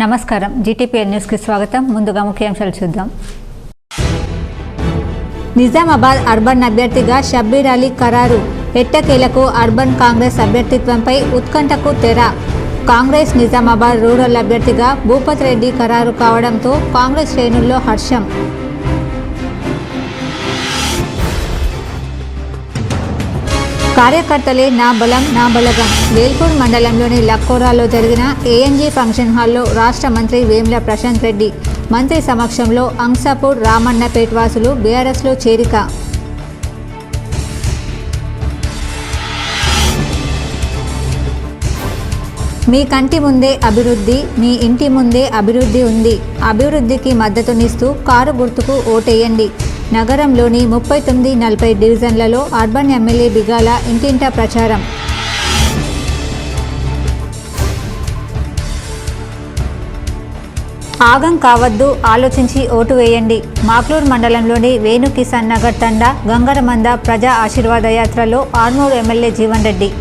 నమస్కారం GTPL news కి స్వాగతం. ముందుగా ముఖ్యాంశాలు చూద్దాం. నిజామాబాద్ అర్బన్ అభ్యర్థిగా షబ్బీర్ అలీ ఖరారు. ఎట్టకేలకు అర్బన్ కాంగ్రెస్ అభ్యర్థిత్వంపై ఉత్కంఠకు తెర. కాంగ్రెస్ నిజామాబాద్ రూరల్ అభ్యర్థిగా భూపత్ రెడ్డి ఖరారు కావడంతో కాంగ్రెస్ శ్రేణుల్లో హర్షం. కార్యకర్తలే నా బలం నా బలగం. వేల్పూర్ మండలంలోని లక్కోరాలో జరిగిన ఏఎన్జీ ఫంక్షన్ హాల్లో రాష్ట్ర మంత్రి వేముల ప్రశాంత్ రెడ్డి మంత్రి సమక్షంలో అంసాపూర్ రామన్నపేట్ వాసులు బీఆర్ఎస్లో చేరిక. మీ కంటి ముందే అభివృద్ధి, మీ ఇంటి ముందే అభివృద్ధి ఉంది. అభివృద్ధికి మద్దతునిస్తూ కారు గుర్తుకు ఓటేయండి. నగరంలోని 39, 40 డివిజన్లలో అర్బన్ ఎమ్మెల్యే బిగాల ఇంటింటా ప్రచారం. ఆగం కావద్దు, ఆలోచించి ఓటు వేయండి. మాక్లూర్ మండలంలోని వేణు కిసాన్ నగర్ తండా గంగరమంద ప్రజా ఆశీర్వాద యాత్రలో ఆర్మూరు ఎమ్మెల్యే జీవన్ రెడ్డి.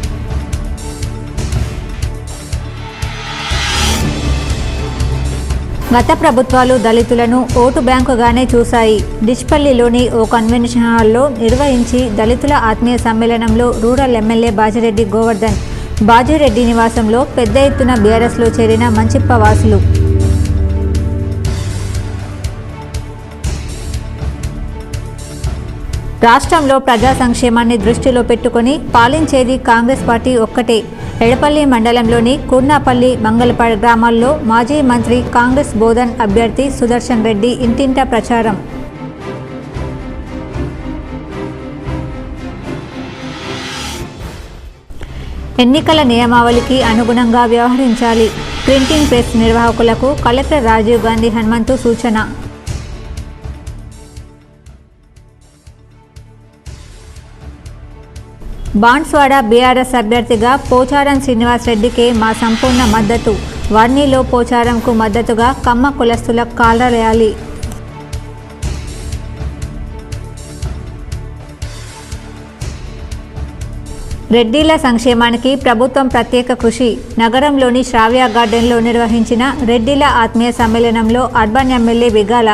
గత ప్రభుత్వాలు దళితులను ఓటు బ్యాంకుగానే చూశాయి. డిచ్పల్లిలోని ఓ కన్వెన్షన్ హాల్లో నిర్వహించి దళితుల ఆత్మీయ సమ్మేళనంలో రూరల్ ఎమ్మెల్యే బాజిరెడ్డి గోవర్ధన్. బాజిరెడ్డి నివాసంలో పెద్ద ఎత్తున బీఆర్ఎస్లో చేరిన మంచిప్ప వాసులు. రాష్ట్రంలో ప్రజా సంక్షేమాన్ని దృష్టిలో పెట్టుకుని పాలించేది కాంగ్రెస్ పార్టీ ఒక్కటే. ఎడపల్లి మండలంలోని కుర్నాపల్లి, మంగళపాడు గ్రామాల్లో మాజీ మంత్రి కాంగ్రెస్ బోధన్ అభ్యర్థి సుదర్శన్ రెడ్డి ఇంటింటా ప్రచారం. ఎన్నికల నియమావళికి అనుగుణంగా వ్యవహరించాలి. ప్రింటింగ్ ప్రెస్ నిర్వాహకులకు కలెక్టర్ రాజీవ్ గాంధీ హనుమంతు సూచన. బాన్స్వాడ బీఆర్ఎస్ అభ్యర్థిగా పోచారం శ్రీనివాస్ రెడ్డికే మా సంపూర్ణ మద్దతు. వర్ణిలో పోచారంకు మద్దతుగా కమ్మ కులస్తుల కాల్ర ర్యాలీ. రెడ్డిల సంక్షేమానికి ప్రభుత్వం ప్రత్యేక కృషి. నగరంలోని శ్రావ్య గార్డెన్లో నిర్వహించిన రెడ్డిల ఆత్మీయ సమ్మేళనంలో urban MLA Bigala.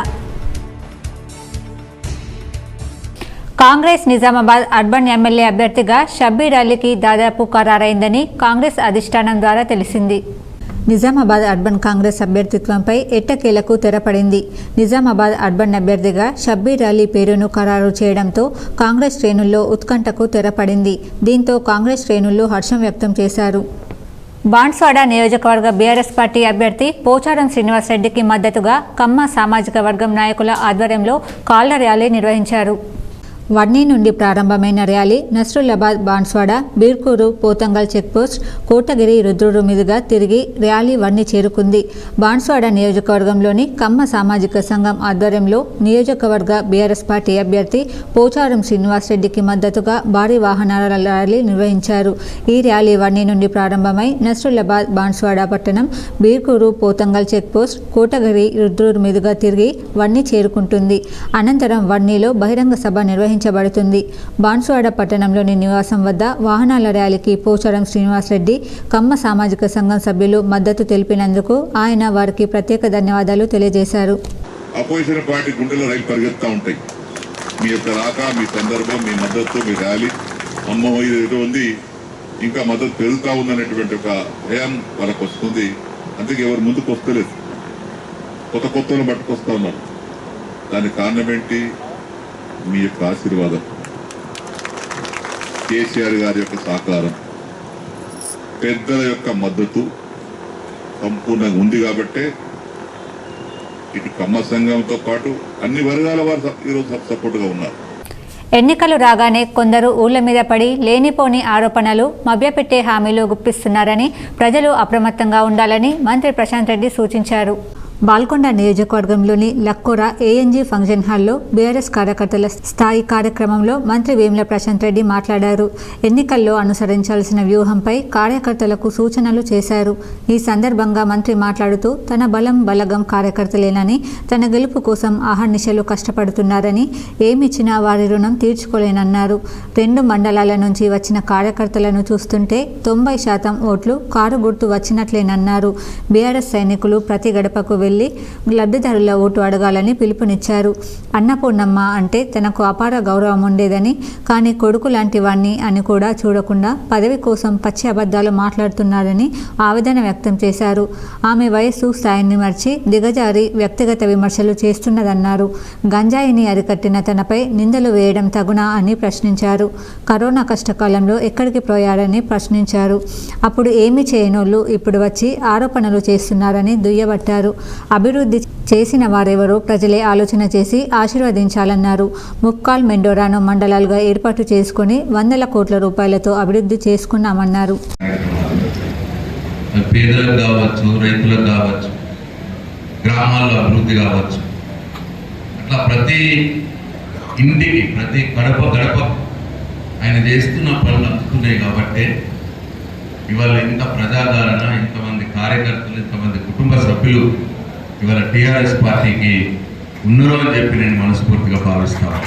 Congress Nizamabad urban MLA అభ్యర్థిగా షబ్బీర్ అలీకి దాదాపు ఖరారైందని కాంగ్రెస్ అధిష్టానం ద్వారా తెలిసింది. నిజామాబాద్ అర్బన్ కాంగ్రెస్ అభ్యర్థిత్వంపై ఎట్టకేలకు తెరపడింది. నిజామాబాద్ అర్బన్ అభ్యర్థిగా షబ్బీర్ అలీ పేరును ఖరారు చేయడంతో కాంగ్రెస్ శ్రేణుల్లో ఉత్కంఠకు తెరపడింది. దీంతో కాంగ్రెస్ శ్రేణుల్లో హర్షం వ్యక్తం చేశారు. బాన్స్వాడ నియోజకవర్గ బీఆర్ఎస్ పార్టీ అభ్యర్థి పోచారం శ్రీనివాస్ రెడ్డికి మద్దతుగా కమ్మ సామాజిక వర్గం నాయకుల ఆధ్వర్యంలో కాల్ర ర్యాలీ నిర్వహించారు. వర్ణి నుండి ప్రారంభమైన ర్యాలీ నస్రులాబాద్, బాన్స్వాడ, బీర్కూరు, పోతంగల్ చెక్పోస్ట్, కోటగిరి, రుద్రూరు మీదుగా తిరిగి ర్యాలీ వర్ణి చేరుకుంది. బాన్స్వాడ నియోజకవర్గంలోని కమ్మ సామాజిక సంఘం ఆధ్వర్యంలో నియోజకవర్గ బీఆర్ఎస్ పార్టీ అభ్యర్థి పోచారం శ్రీనివాస్ రెడ్డికి మద్దతుగా భారీ వాహనాల ర్యాలీ నిర్వహించారు. ఈ ర్యాలీ వర్ణి నుండి ప్రారంభమై నస్రులాబాద్, బాన్స్వాడ పట్టణం, బీర్కూరు, పోతంగల్ చెక్పోస్ట్, కోటగిరి, రుద్రూరు మీదుగా తిరిగి వర్ణి చేరుకుంటుంది. అనంతరం వర్ణిలో బహిరంగ సభ నిర్వహించారు. బాన్స్వాడ పట్టణంలోని నివాసం వద్ద వాహనాల ర్యాలీకి పోచారం శ్రీనివాస్ రెడ్డి కమ్మ సామాజిక సంఘం సభ్యులు మద్దతు తెలిపినందుకు ఆయన వారికి ప్రత్యేక ధన్యవాదాలు తెలియజేశారు. అపోజిషన్ పార్టీ గుండెలో రైలు పరిగెత్తా ఉంటాయి. మీ యొక్క రాక, మీ సందర్భం, మీ మద్దతు, మీ ర్యాలీ అమ్మ ఏదో ఉంది, ఇంకా మద్దతు పెరుగుతా ఉందనేటువంటి ఒక భయం వాళ్ళకు వస్తుంది. అందుకే ఎవరు ముందుకు వస్తలేదు, కొత్తను పట్టుకొస్తా ఉన్నారు. దానికి కారణం ఏంటి? మీ యొక్క ఆశీర్వాదం, కేసీఆర్ గారి యొక్క సహకారం, పెద్దల యొక్క మద్దతు సంపూర్ణంగా ఉంది. కాబట్టే ఇటు కమ్మ సంఘంతో పాటు అన్ని వర్గాల వారు ఈరోజు సపోర్టుగా ఉన్నారు. ఎన్నికలు రాగానే కొందరు ఊళ్ల మీద పడి లేనిపోని ఆరోపణలు, మభ్యపెట్టే హామీలు గుప్పిస్తున్నారని ప్రజలు అప్రమత్తంగా ఉండాలని మంత్రి ప్రశాంత్ రెడ్డి సూచించారు. బాల్కొండ నియోజకవర్గంలోని లక్కోర ఏఎన్జీ ఫంక్షన్ హాల్లో బీఆర్ఎస్ కార్యకర్తల స్థాయి కార్యక్రమంలో మంత్రి వేముల ప్రశాంత్ రెడ్డి మాట్లాడారు. ఎన్నికల్లో అనుసరించాల్సిన వ్యూహంపై కార్యకర్తలకు సూచనలు చేశారు. ఈ సందర్భంగా మంత్రి మాట్లాడుతూ తన బలగం కార్యకర్తలేనని, తన గెలుపు కోసం అహర్నిశలు కష్టపడుతున్నారని, ఏమిచ్చినా వారి రుణం తీర్చుకోలేనన్నారు. 2 మండలాల నుంచి వచ్చిన కార్యకర్తలను చూస్తుంటే 90% ఓట్లు కారు గుర్తు వచ్చినట్లేనన్నారు. బీఆర్ఎస్ సైనికులు ప్రతి గడపకు వెళ్లి లబ్ధిదారుల ఓటు అడగాలని పిలుపునిచ్చారు. అన్నపూర్ణమ్మ అంటే తనకు అపార గౌరవం ఉండేదని, కానీ కొడుకు లాంటి వాణ్ణి అని కూడా చూడకుండా పదవి కోసం పచ్చి అబద్ధాలు మాట్లాడుతున్నారని ఆవేదన వ్యక్తం చేశారు. ఆమె వయస్సు స్థాయిని మర్చి దిగజారి వ్యక్తిగత విమర్శలు చేస్తున్నదన్నారు. గంజాయిని అరికట్టిన తనపై నిందలు వేయడం తగునా అని ప్రశ్నించారు. కరోనా కష్టకాలంలో ఎక్కడికి పోయారని ప్రశ్నించారు. అప్పుడు ఏమీ చేయనోళ్ళు ఇప్పుడు వచ్చి ఆరోపణలు చేస్తున్నారని దుయ్యబట్టారు. అభివృద్ధి చేసిన వారెవరో ప్రజలే ఆలోచన చేసి ఆశీర్వదించాలన్నారు. ముక్కాల్ మెండోరాను మండలాలుగా ఏర్పాటు చేసుకుని 100 కోట్ల రూపాయలతో అభివృద్ధి చేసుకున్నామన్నారు. పేదలకు కావచ్చు, రైతులకు కావచ్చు, గ్రామాల్లో అభివృద్ధి కావచ్చు, అట్లా ప్రతి ఇంటికి ప్రతి గడప ఆయన చేస్తున్న పనులు అందుతున్నాయి. కాబట్టి ఇవాళ ఇంత ప్రజాదరణ, ఇంతమంది కార్యకర్తలు, ఇంతమంది కుటుంబ సభ్యులు ఇవాళ టీఆర్ఎస్ పార్టీకి ఉన్నరు అని చెప్పి నేను మనస్ఫూర్తిగా భావిస్తాను.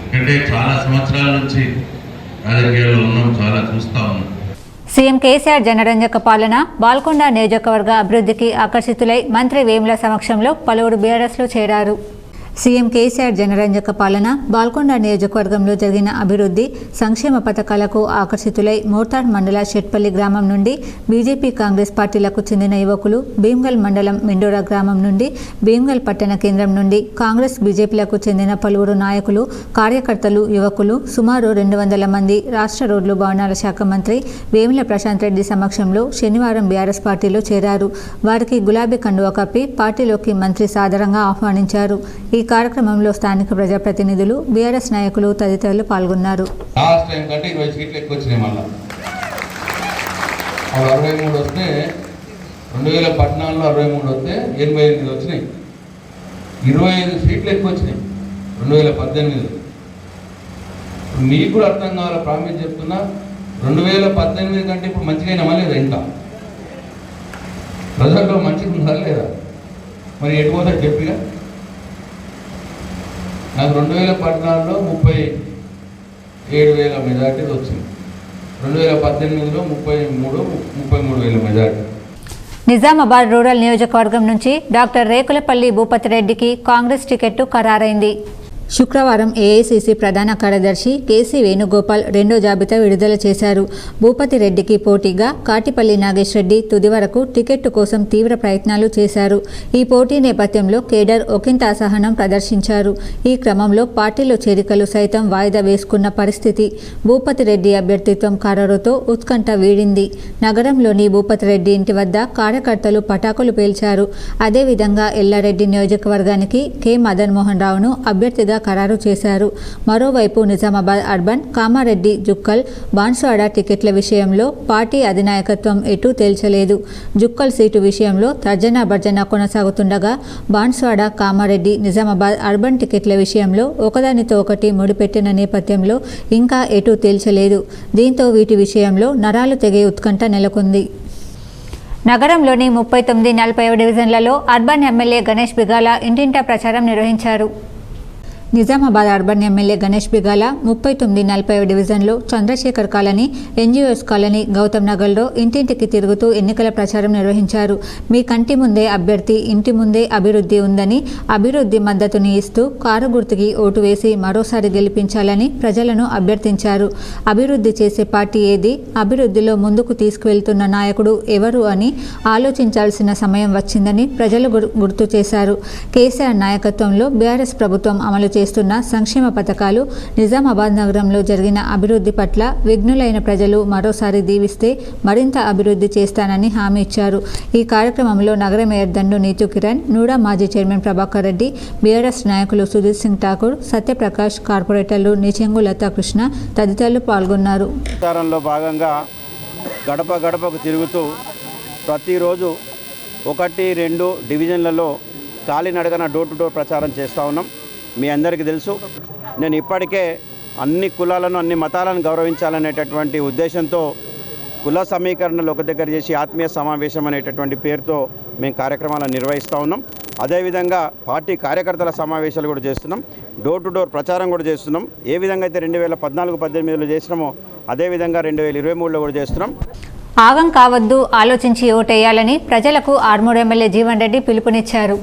ఎందుకంటే చాలా సంవత్సరాల నుంచి రాజకీయాల్లో ఉన్నాం, చాలా చూస్తా ఉన్నాం. సీఎం కేసీఆర్ జనరంజక పాలన, బాల్కొండ నియోజకవర్గ అభివృద్ధికి ఆకర్షితులై మంత్రి వేముల సమక్షంలో పలువురు బీఆర్ఎస్లో చేరారు. సీఎం కేసీఆర్ జనరంజక పాలన, బాల్కొండ నియోజకవర్గంలో జరిగిన అభివృద్ధి, సంక్షేమ పథకాలకు ఆకర్షితులై మోర్తాడ్ మండల షెట్పల్లి గ్రామం నుండి బీజేపీ కాంగ్రెస్ పార్టీలకు చెందిన యువకులు, భీమ్గల్ మండలం మెండోరా గ్రామం నుండి, భీమ్గల్ పట్టణ కేంద్రం నుండి కాంగ్రెస్ బీజేపీలకు చెందిన పలువురు నాయకులు, కార్యకర్తలు, యువకులు సుమారు 200 మంది రాష్ట్ర రోడ్లు భవనాల శాఖ మంత్రి వేముల ప్రశాంత్ రెడ్డి సమక్షంలో శనివారం బీఆర్ఎస్ పార్టీలో చేరారు. వారికి గులాబీ కండువా కప్పి పార్టీలోకి మంత్రి సాదరంగా ఆహ్వానించారు. ఈ కార్యక్రమంలో స్థానిక ప్రజాప్రతినిధులు, బీఆర్ఎస్ నాయకులు తదితరులు పాల్గొన్నారు. లాస్ట్ టైం కంటే 20 సీట్లు ఎక్కువ వచ్చినాయి. మళ్ళీ 63 వస్తే 2014లో 63 వస్తే 88 వచ్చినాయి. 25 సీట్లు ఎక్కువ వచ్చినాయి 2018లో. మీకు కూడా అర్థం కావాల, ప్రామిస్ చెప్తున్నా, 2018 కంటే ఇప్పుడు మంచిగా నమ్మలేదా? ఇంకా ప్రజల్లో మంచిగా ఉందా లేదా? మరి ఎటుపోతా చెప్పిగా. నాకు 2014లో 37,000 మెజార్టీ వచ్చింది. 2018లో 33,000 మెజార్టీ. నిజామాబాద్ రూరల్ నియోజకవర్గం నుంచి డాక్టర్ రేకులపల్లి భూపతిరెడ్డికి కాంగ్రెస్ టికెట్టు ఖరారైంది. శుక్రవారం ఏఐసీసీ ప్రధాన కార్యదర్శి కేసీ వేణుగోపాల్ 2వ జాబితా విడుదల చేశారు. భూపతిరెడ్డికి పోటీగా కాటిపల్లి నాగేష్ రెడ్డి తుది వరకు టికెట్టు కోసం తీవ్ర ప్రయత్నాలు చేశారు. ఈ పోటీ నేపథ్యంలో కేడర్ ఒకంత అసహనం ప్రదర్శించారు. ఈ క్రమంలో పార్టీలో చేరికలు సైతం వాయిదా వేసుకున్న పరిస్థితి. భూపతిరెడ్డి అభ్యర్థిత్వం ఖరారుతో ఉత్కంఠ వీడింది. నగరంలోని భూపతిరెడ్డి ఇంటి వద్ద కార్యకర్తలు పటాకులు పేల్చారు. అదేవిధంగా ఎల్లారెడ్డి నియోజకవర్గానికి కె మదన్ మోహన్ రావును అభ్యర్థిగా ఖరారు చేశారు. మరోవైపు నిజామాబాద్ అర్బన్, కామారెడ్డి, జుక్కల్, బాన్స్వాడ టికెట్ల విషయంలో పార్టీ అధినాయకత్వం ఎటూ తేల్చలేదు. జుక్కల్ సీటు విషయంలో తర్జన భర్జన కొనసాగుతుండగా బాన్స్వాడ, కామారెడ్డి, నిజామాబాద్ అర్బన్ టికెట్ల విషయంలో ఒకదానితో ఒకటి ముడిపెట్టిన నేపథ్యంలో ఇంకా ఎటూ తేల్చలేదు. దీంతో వీటి విషయంలో నరాలు తెగే ఉత్కంఠ నెలకొంది. నగరంలోని 39, 40 డివిజన్లలో అర్బన్ ఎమ్మెల్యే గణేష్ బిగాల ఇంటింటా ప్రచారం నిర్వహించారు. నిజామాబాద్ అర్బన్ ఎమ్మెల్యే గణేష్ బిగాల 39, 40 డివిజన్లో Chandrashekar colony, NGOs colony, Gautam నగర్లో ఇంటింటికి తిరుగుతూ ఎన్నికల ప్రచారం నిర్వహించారు. మీ కంటి ముందే అభ్యర్థి, ఇంటి ముందే అభివృద్ధి ఉందని, అభివృద్ధి మద్దతుని ఇస్తూ కారు గుర్తుకి ఓటు వేసి మరోసారి గెలిపించాలని ప్రజలను అభ్యర్థించారు. అభివృద్ధి చేసే పార్టీ ఏది, అభివృద్ధిలో ముందుకు తీసుకువెళ్తున్న నాయకుడు ఎవరు అని ఆలోచించాల్సిన సమయం వచ్చిందని ప్రజలు గుర్తు చేశారు. కేసీఆర్ నాయకత్వంలో బీఆర్ఎస్ ప్రభుత్వం అమలు చేస్తున్న సంక్షేమ పథకాలు, నిజామాబాద్ నగరంలో జరిగిన అభివృద్ధి పట్ల విఘ్నులైన ప్రజలు మరోసారి దీవిస్తే మరింత అభివృద్ధి చేస్తానని హామీ ఇచ్చారు. ఈ కార్యక్రమంలో నగర మేయర్ దండు నీతు కిరణ్, నూడా మాజీ చైర్మన్ ప్రభాకర్ రెడ్డి, బీఆర్ఎస్ నాయకులు సుధీర్ సింగ్ ఠాకూర్, సత్యప్రకాష్, కార్పొరేటర్లు నిచెంగు లతాకృష్ణ తదితరులు పాల్గొన్నారు. ప్రచారంలో భాగంగా గడప గడపకు తిరుగుతూ ప్రతిరోజు 1-2 డివిజన్లలో కాలినడకన డోర్ టు డోర్ ప్రచారం చేస్తూ ఉన్నాం. మీ అందరికీ తెలుసు, నేను ఇప్పటికే అన్ని కులాలను అన్ని మతాలను గౌరవించాలనేటటువంటి ఉద్దేశంతో కుల సమీకరణలు ఒక దగ్గర చేసి ఆత్మీయ సమావేశం అనేటటువంటి పేరుతో మేము కార్యక్రమాలను నిర్వహిస్తూ ఉన్నాం. అదేవిధంగా పార్టీ కార్యకర్తల సమావేశాలు కూడా చేస్తున్నాం, డోర్ టు డోర్ ప్రచారం కూడా చేస్తున్నాం. ఏ విధంగా అయితే 2014-18లో చేసినామో అదేవిధంగా 2023లో కూడా చేస్తున్నాం. ఆగం కావద్దు, ఆలోచించి ఓటేయాలని ప్రజలకు ఆర్మూర్ ఎమ్మెల్యే జీవన్ రెడ్డి పిలుపునిచ్చారు.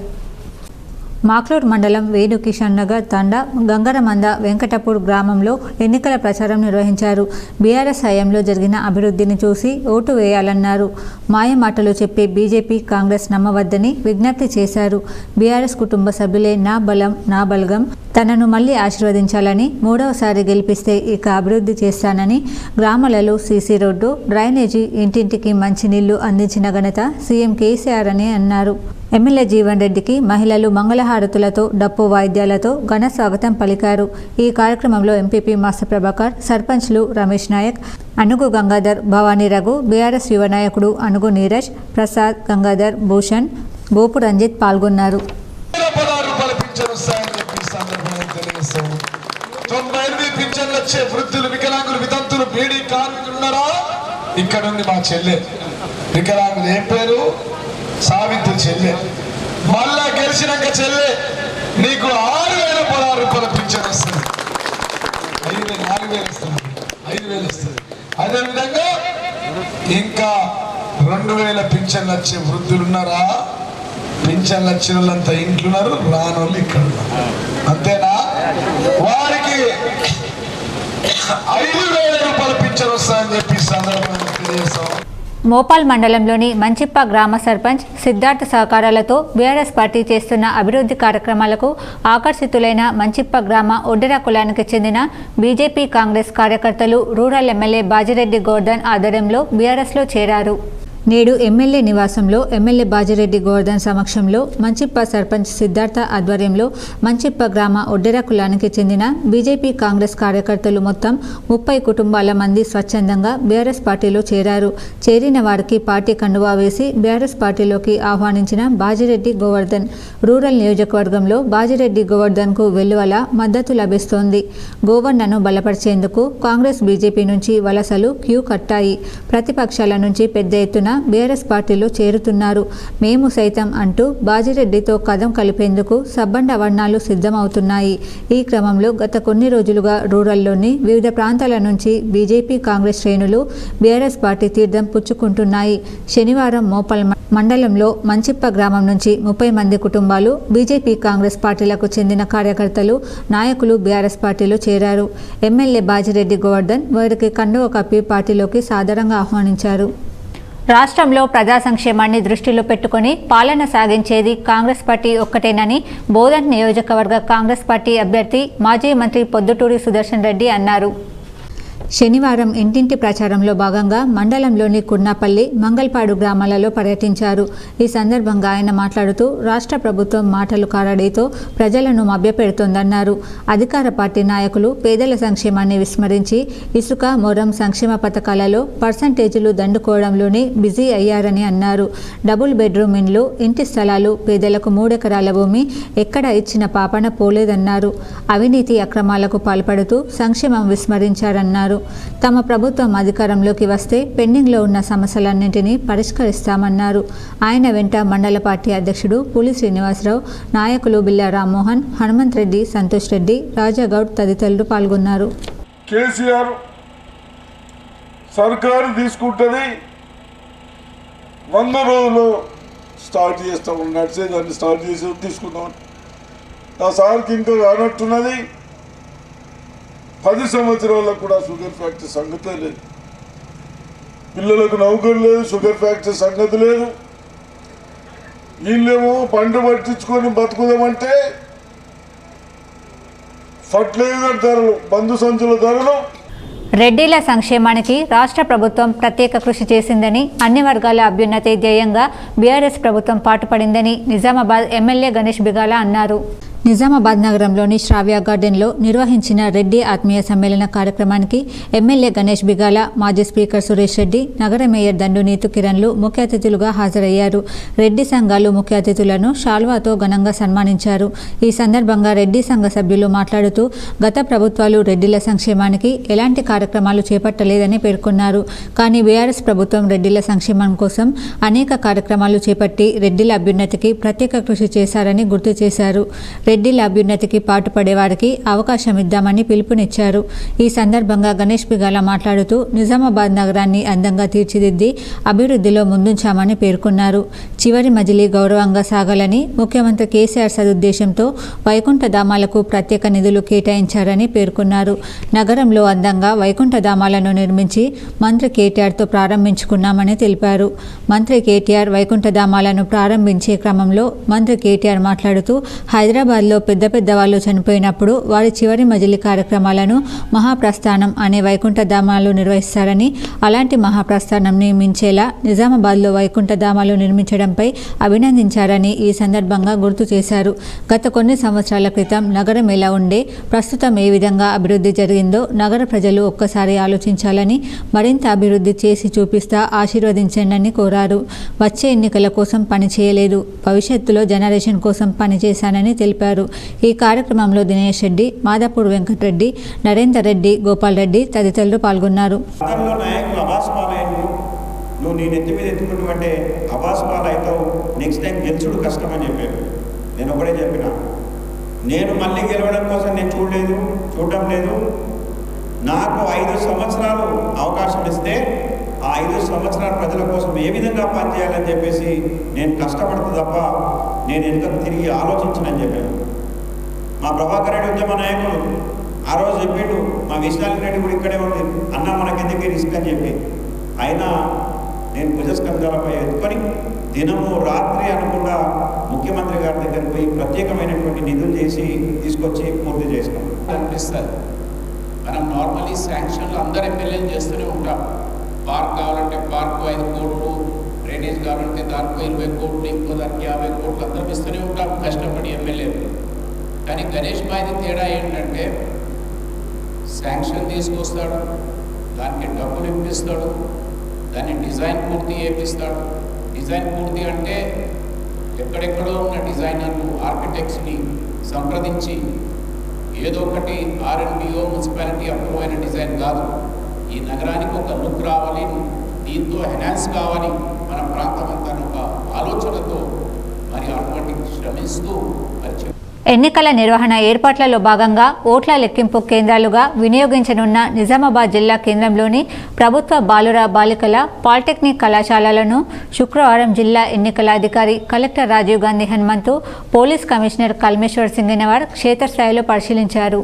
మాక్లూర్ మండలం వేణు కిషన్ నగర్ తండా గంగరమంద వెంకటపూర్ గ్రామంలో ఎన్నికల ప్రచారం నిర్వహించారు. బీఆర్ఎస్ హయాంలో జరిగిన అభివృద్ధిని చూసి ఓటు వేయాలన్నారు. మాయమాటలు చెప్పే బీజేపీ కాంగ్రెస్ నమ్మవద్దని విజ్ఞప్తి చేశారు. బీఆర్ఎస్ కుటుంబ సభ్యులే నా బలం నా బలగం, తనను మళ్లీ ఆశీర్వదించాలని, 3వసారి గెలిపిస్తే ఇక అభివృద్ధి చేస్తానని, గ్రామాలలో సీసీ రోడ్డు, డ్రైనేజీ, ఇంటింటికి మంచినీళ్లు అందించిన ఘనత సీఎం కేసీఆర్ అని అన్నారు. ఎమ్మెల్యే జీవన్ రెడ్డికి మహిళలు మంగళహారతులతో డప్పు వాయిద్యాలతో ఘన స్వాగతం పలికారు. ఈ కార్యక్రమంలో ఎంపీపీ మాస్టర్ ప్రభాకర్, సర్పంచ్లు రమేష్ నాయక్, అనుగు గంగాధర్, భవానీ రఘు, బీఆర్ఎస్ యువ నాయకుడు అనుగు నీరజ్, ప్రసాద్, గంగాధర్, భూషణ్, గోపు రంజిత్ పాల్గొన్నారు. 98 పింఛన్లు వచ్చే వృద్ధులు, వికలాంగులు, వితంతులు, బీడీ కార్మికులు ఉన్నారా? ఇక్కడ ఉంది మా చెల్లె. వికలాంగులు ఏం పేరు? సావిత్రి చెల్లె. మళ్ళా గెలిచినాక చెల్లె నీకు 6,000 రూపాయల పింఛన్ వస్తుంది. 4,000 వస్తుంది, 5,000 వస్తుంది. అదేవిధంగా ఇంకా 2,000 పింఛన్లు వచ్చే వృద్ధులు ఉన్నారా? పింఛన్లు వచ్చిన వాళ్ళంతా ఇంట్లున్నారు, రానోళ్ళు ఇక్కడ ఉన్నారు. అంతేనా? వారికి 5,000 రూపాయల పింఛన్ వస్తాయని చెప్పి సందర్భంగా తెలియజేస్తాం. మోపాల్ మండలంలోని మంచిప్ప గ్రామ సర్పంచ్ సిద్ధార్థ సహకారాలతో బీఆర్ఎస్ పార్టీ చేస్తున్న అభివృద్ధి కార్యక్రమాలకు ఆకర్షితులైన మంచిప్ప గ్రామ ఒడ్డెర కులానికి చెందిన బీజేపీ కాంగ్రెస్ కార్యకర్తలు రూరల్ ఎమ్మెల్యే బాజిరెడ్డి గోవర్ధన్ ఆధ్వర్యంలో బీఆర్ఎస్లో చేరారు. నేడు ఎమ్మెల్యే నివాసంలో ఎమ్మెల్యే బాజిరెడ్డి గోవర్ధన్ సమక్షంలో మంచిప్ప సర్పంచ్ సిద్ధార్థ ఆధ్వర్యంలో మంచిప్ప గ్రామ ఒడ్డెర కులానికి చెందిన బీజేపీ కాంగ్రెస్ కార్యకర్తలు మొత్తం 30 కుటుంబాల మంది స్వచ్ఛందంగా బీఆర్ఎస్ పార్టీలో చేరారు. చేరిన వారికి పార్టీ కండువా వేసి బీఆర్ఎస్ పార్టీలోకి ఆహ్వానించిన బాజిరెడ్డి గోవర్ధన్ రూరల్ నియోజకవర్గంలో బాజిరెడ్డి గోవర్ధన్కు వెల్లువల మద్దతు లభిస్తోంది. గోవర్ధన్ను బలపరిచేందుకు కాంగ్రెస్ బీజేపీ నుంచి వలసలు క్యూ కట్టాయి. ప్రతిపక్షాల నుంచి పెద్ద ఎత్తున బీఆర్ఎస్ పార్టీలో చేరుతున్నారు. మేము సైతం అంటూ బాజిరెడ్డితో కదం కలిపేందుకు సబ్బండ వర్ణాలు సిద్ధమవుతున్నాయి. ఈ క్రమంలో గత కొన్ని రోజులుగా రూరల్లోని వివిధ ప్రాంతాల నుంచి బీజేపీ కాంగ్రెస్ శ్రేణులు బీఆర్ఎస్ పార్టీ తీర్థం పుచ్చుకుంటున్నాయి. శనివారం మోపల్ మండలంలో మంచిప్ప గ్రామం నుంచి 30 మంది కుటుంబాలు బీజేపీ కాంగ్రెస్ పార్టీలకు చెందిన కార్యకర్తలు నాయకులు బీఆర్ఎస్ పార్టీలో చేరారు. ఎమ్మెల్యే బాజిరెడ్డి గోవర్ధన్ వారికి కండువ కప్పి పార్టీలోకి సాదరంగా ఆహ్వానించారు. రాష్ట్రంలో ప్రజా సంక్షేమాన్ని దృష్టిలో పెట్టుకుని పాలన సాగించేది కాంగ్రెస్ పార్టీ ఒక్కటేనని బోధన్ నియోజకవర్గ కాంగ్రెస్ పార్టీ అభ్యర్థి మాజీ మంత్రి పొద్దుటూరి సుదర్శన్ రెడ్డి అన్నారు. శనివారం ఇంటింటి ప్రచారంలో భాగంగా మండలంలోని కుర్నాపల్లి, మంగల్పాడు గ్రామాలలో పర్యటించారు. ఈ సందర్భంగా ఆయన మాట్లాడుతూ రాష్ట్ర ప్రభుత్వం మాటలు కారడితో ప్రజలను మభ్యపెడుతోందన్నారు. అధికార పార్టీ నాయకులు పేదల సంక్షేమాన్ని విస్మరించి ఇసుక, మొరం సంక్షేమ పథకాలలో పర్సంటేజీలు దండుకోవడంలోనే బిజీ అయ్యారని అన్నారు. డబుల్ బెడ్రూమ్ ఇండ్లు, ఇంటి స్థలాలు, పేదలకు 3 ఎకరాల భూమి ఎక్కడ ఇచ్చిన పాపన పోలేదన్నారు. అవినీతి అక్రమాలకు పాల్పడుతూ సంక్షేమం విస్మరించారన్నారు. తమ ప్రభుత్వం అధికారంలోకి వస్తే పెండింగ్లో ఉన్న సమస్యలన్నింటినీ పరిష్కరిస్తామన్నారు. ఆయన వెంట మండల పార్టీ అధ్యక్షుడు పులి శ్రీనివాసరావు, నాయకులు బిల్లా రామ్మోహన్, హనుమంత్ రెడ్డి, సంతోష్ రెడ్డి, రాజాగౌడ్ తదితరులు పాల్గొన్నారు. కేసీఆర్ సర్కారు తీసుకుంటుంది 100 రోజులు స్టార్ట్ చేస్తాము, నడిచేదాన్ని స్టార్ట్ చేసి తీసుకుందాం. ఆ సార్కి ఇంకా రానట్టున్నది. 10 సంవత్సరాలకు కూడా షుగర్ ఫ్యాక్టరీ సంగతే లేదు. పిల్లలకు నౌకరు లేదు, షుగర్ ఫ్యాక్టరీ సంగతి లేదు. వీళ్ళేమో పంట పట్టించుకొని బతుకుదామంటే ఫర్టిలైజర్ ధరలు, బంధు సంచుల ధరలు. రెడ్డిల సంక్షేమానికి రాష్ట్ర ప్రభుత్వం ప్రత్యేక కృషి చేసిందని, అన్ని వర్గాల అభ్యున్నతి ధ్యేయంగా బీఆర్ఎస్ ప్రభుత్వం పాటుపడిందని నిజామాబాద్ ఎమ్మెల్యే గణేష్ బిగాల అన్నారు. నిజామాబాద్ నగరంలోని శ్రావ్య గార్డెన్లో నిర్వహించిన రెడ్డి ఆత్మీయ సమ్మేళన కార్యక్రమానికి ఎమ్మెల్యే గణేష్ బిగాల, మాజీ స్పీకర్ సురేష్ రెడ్డి, నగర మేయర్ దండు నీతు కిరణ్లు ముఖ్య అతిథులుగా హాజరయ్యారు. రెడ్డి సంఘాలు ముఖ్య అతిథులను శాల్వాతో ఘనంగా సన్మానించారు. ఈ సందర్భంగా రెడ్డి సంఘ సభ్యులు మాట్లాడుతూ గత ప్రభుత్వాలు రెడ్డిల సంక్షేమానికి ఎలాంటి కార్యక్రమాలు చేపట్టలేదని పేర్కొన్నారు. కానీ బీఆర్ఎస్ ప్రభుత్వం రెడ్డిల సంక్షేమం కోసం అనేక కార్యక్రమాలు చేపట్టి రెడ్డిల అభ్యున్నతికి ప్రత్యేక కృషి చేశారని గుర్తు చేశారు. రెడ్డిల అభ్యున్నతికి పాటుపడే వారికి అవకాశం ఇద్దామని పిలుపునిచ్చారు. ఈ సందర్భంగా గణేష్ బిగాల మాట్లాడుతూ నిజామాబాద్ నగరాన్ని అందంగా తీర్చిదిద్ది అభివృద్ధిలో ముందుంచామని పేర్కొన్నారు. చివరి మజిలీ గౌరవంగా సాగాలని ముఖ్యమంత్రి కేసీఆర్ సదుద్దేశంతో వైకుంఠధామాలకు ప్రత్యేక నిధులు కేటాయించారని పేర్కొన్నారు. నగరంలో అందంగా వైకుంఠధామాలను నిర్మించి మంత్రి కేటీఆర్తో ప్రారంభించుకున్నామని తెలిపారు. మంత్రి కేటీఆర్ వైకుంఠధామాలను ప్రారంభించే క్రమంలో మంత్రి కేటీఆర్ మాట్లాడుతూ హైదరాబాద్లో పెద్ద వాళ్ళు చనిపోయినప్పుడు వారి చివరి మజిలీ కార్యక్రమాలను మహాప్రస్థానం అనే వైకుంఠధామాలు నిర్వహిస్తారని, అలాంటి మహాప్రస్థానంని మించేలా నిజామాబాద్లో వైకుంఠధామాలు నిర్మించడంపై అభినందించారని ఈ సందర్భంగా గుర్తు చేశారు. గత కొన్ని సంవత్సరాల క్రితం నగరం ఎలా ఉండే, ప్రస్తుతం ఏ విధంగా అభివృద్ధి జరిగిందో నగర ప్రజలు ఒక్కసారి ఆలోచించాలని, మరింత అభివృద్ధి చేసి చూపిస్తా ఆశీర్వదించండి కోరారు. వచ్చే ఎన్నికల కోసం పనిచేయలేదు, భవిష్యత్తులో జనరేషన్ కోసం పనిచేశానని తెలిపారు. ఈ కార్యక్రమంలో దినేష్ రెడ్డి, మాదాపూర్ వెంకటరెడ్డి, నరేందర్ రెడ్డి, గోపాల్ రెడ్డి తదితరులు పాల్గొన్నారు. నువ్వు నీ నెత్తి మీద ఎత్తుకుంటుంటే అబాస్ పాలు అవుతావు, నెక్స్ట్ టైం గెలుచుడు కష్టం అని చెప్పారు. నేను ఒకటే చెప్పిన, నేను మళ్ళీ గెలవడం కోసం నేను చూడడం లేదు. నాకు 5 సంవత్సరాలు అవకాశం ఇస్తే ఆ 5 సంవత్సరాల ప్రజల కోసం ఏ విధంగా పనిచేయాలని చెప్పేసి నేను కష్టపడుతూ తప్ప నేను వెనుక తిరిగి ఆలోచించనని చెప్పాను. మా ప్రభాకర్ రెడ్డి ఉద్యమ నాయకుడు ఆ రోజు చెప్పిండు, మా విశాల్ రెడ్డి కూడా ఇక్కడే ఉంది, అన్న మనకెందుకు రిస్క్ అని చెప్పి. అయినా నేను భుజస్కంధాలపై ఎత్తుకొని దినము రాత్రి అనకుండా ముఖ్యమంత్రి గారి దగ్గరికి పోయి ప్రత్యేకమైనటువంటి నిధులు చేసి తీసుకొచ్చి పూర్తి చేసినాం. అనిపిస్తుంది మనం నార్మల్లీ శాంక్షన్లు అందరు ఎమ్మెల్యేలు చేస్తూనే ఉంటాం. పార్క్ కావాలంటే పార్కు 5 కోట్లు, డ్రైనేజ్ కావాలంటే దానికి 20 కోట్లు, ఇంకో దానికి 50 కోట్లు అందరం ఇస్తూనే ఉంటాం కష్టపడి ఎమ్మెల్యేలు. కానీ గణేష్ బాయ్ది తేడా ఏంటంటే శాంక్షన్ తీసుకొస్తాడు, దానికి డబ్బులు ఇప్పిస్తాడు, దాన్ని డిజైన్ పూర్తి చేపిస్తాడు. డిజైన్ పూర్తి అంటే ఎక్కడెక్కడో ఉన్న డిజైనర్లు, ఆర్కిటెక్ట్స్ని సంప్రదించి ఏదో ఒకటి R&BO మున్సిపాలిటీ అప్రూవ్ అయిన డిజైన్ కాదు. ఈ నగరానికి ఒక లుక్ రావాలి, దీంతో ఎన్హాన్స్ కావాలి మన ప్రాంతం అంతా ఒక ఆలోచనతో మరి అటువంటి శ్రమిస్తూ మరి ఎన్నికల నిర్వహణ ఏర్పాట్లలో భాగంగా ఓట్ల లెక్కింపు కేంద్రాలుగా వినియోగించనున్న నిజామాబాద్ జిల్లా కేంద్రంలోని ప్రభుత్వ బాలుర బాలికల పాలిటెక్నిక్ కళాశాలలను శుక్రవారం జిల్లా ఎన్నికల అధికారి collector Rajiv Gandhi Hanumanthu, police commissioner Kalmeshwar Singenavar క్షేత్రస్థాయిలో పరిశీలించారు.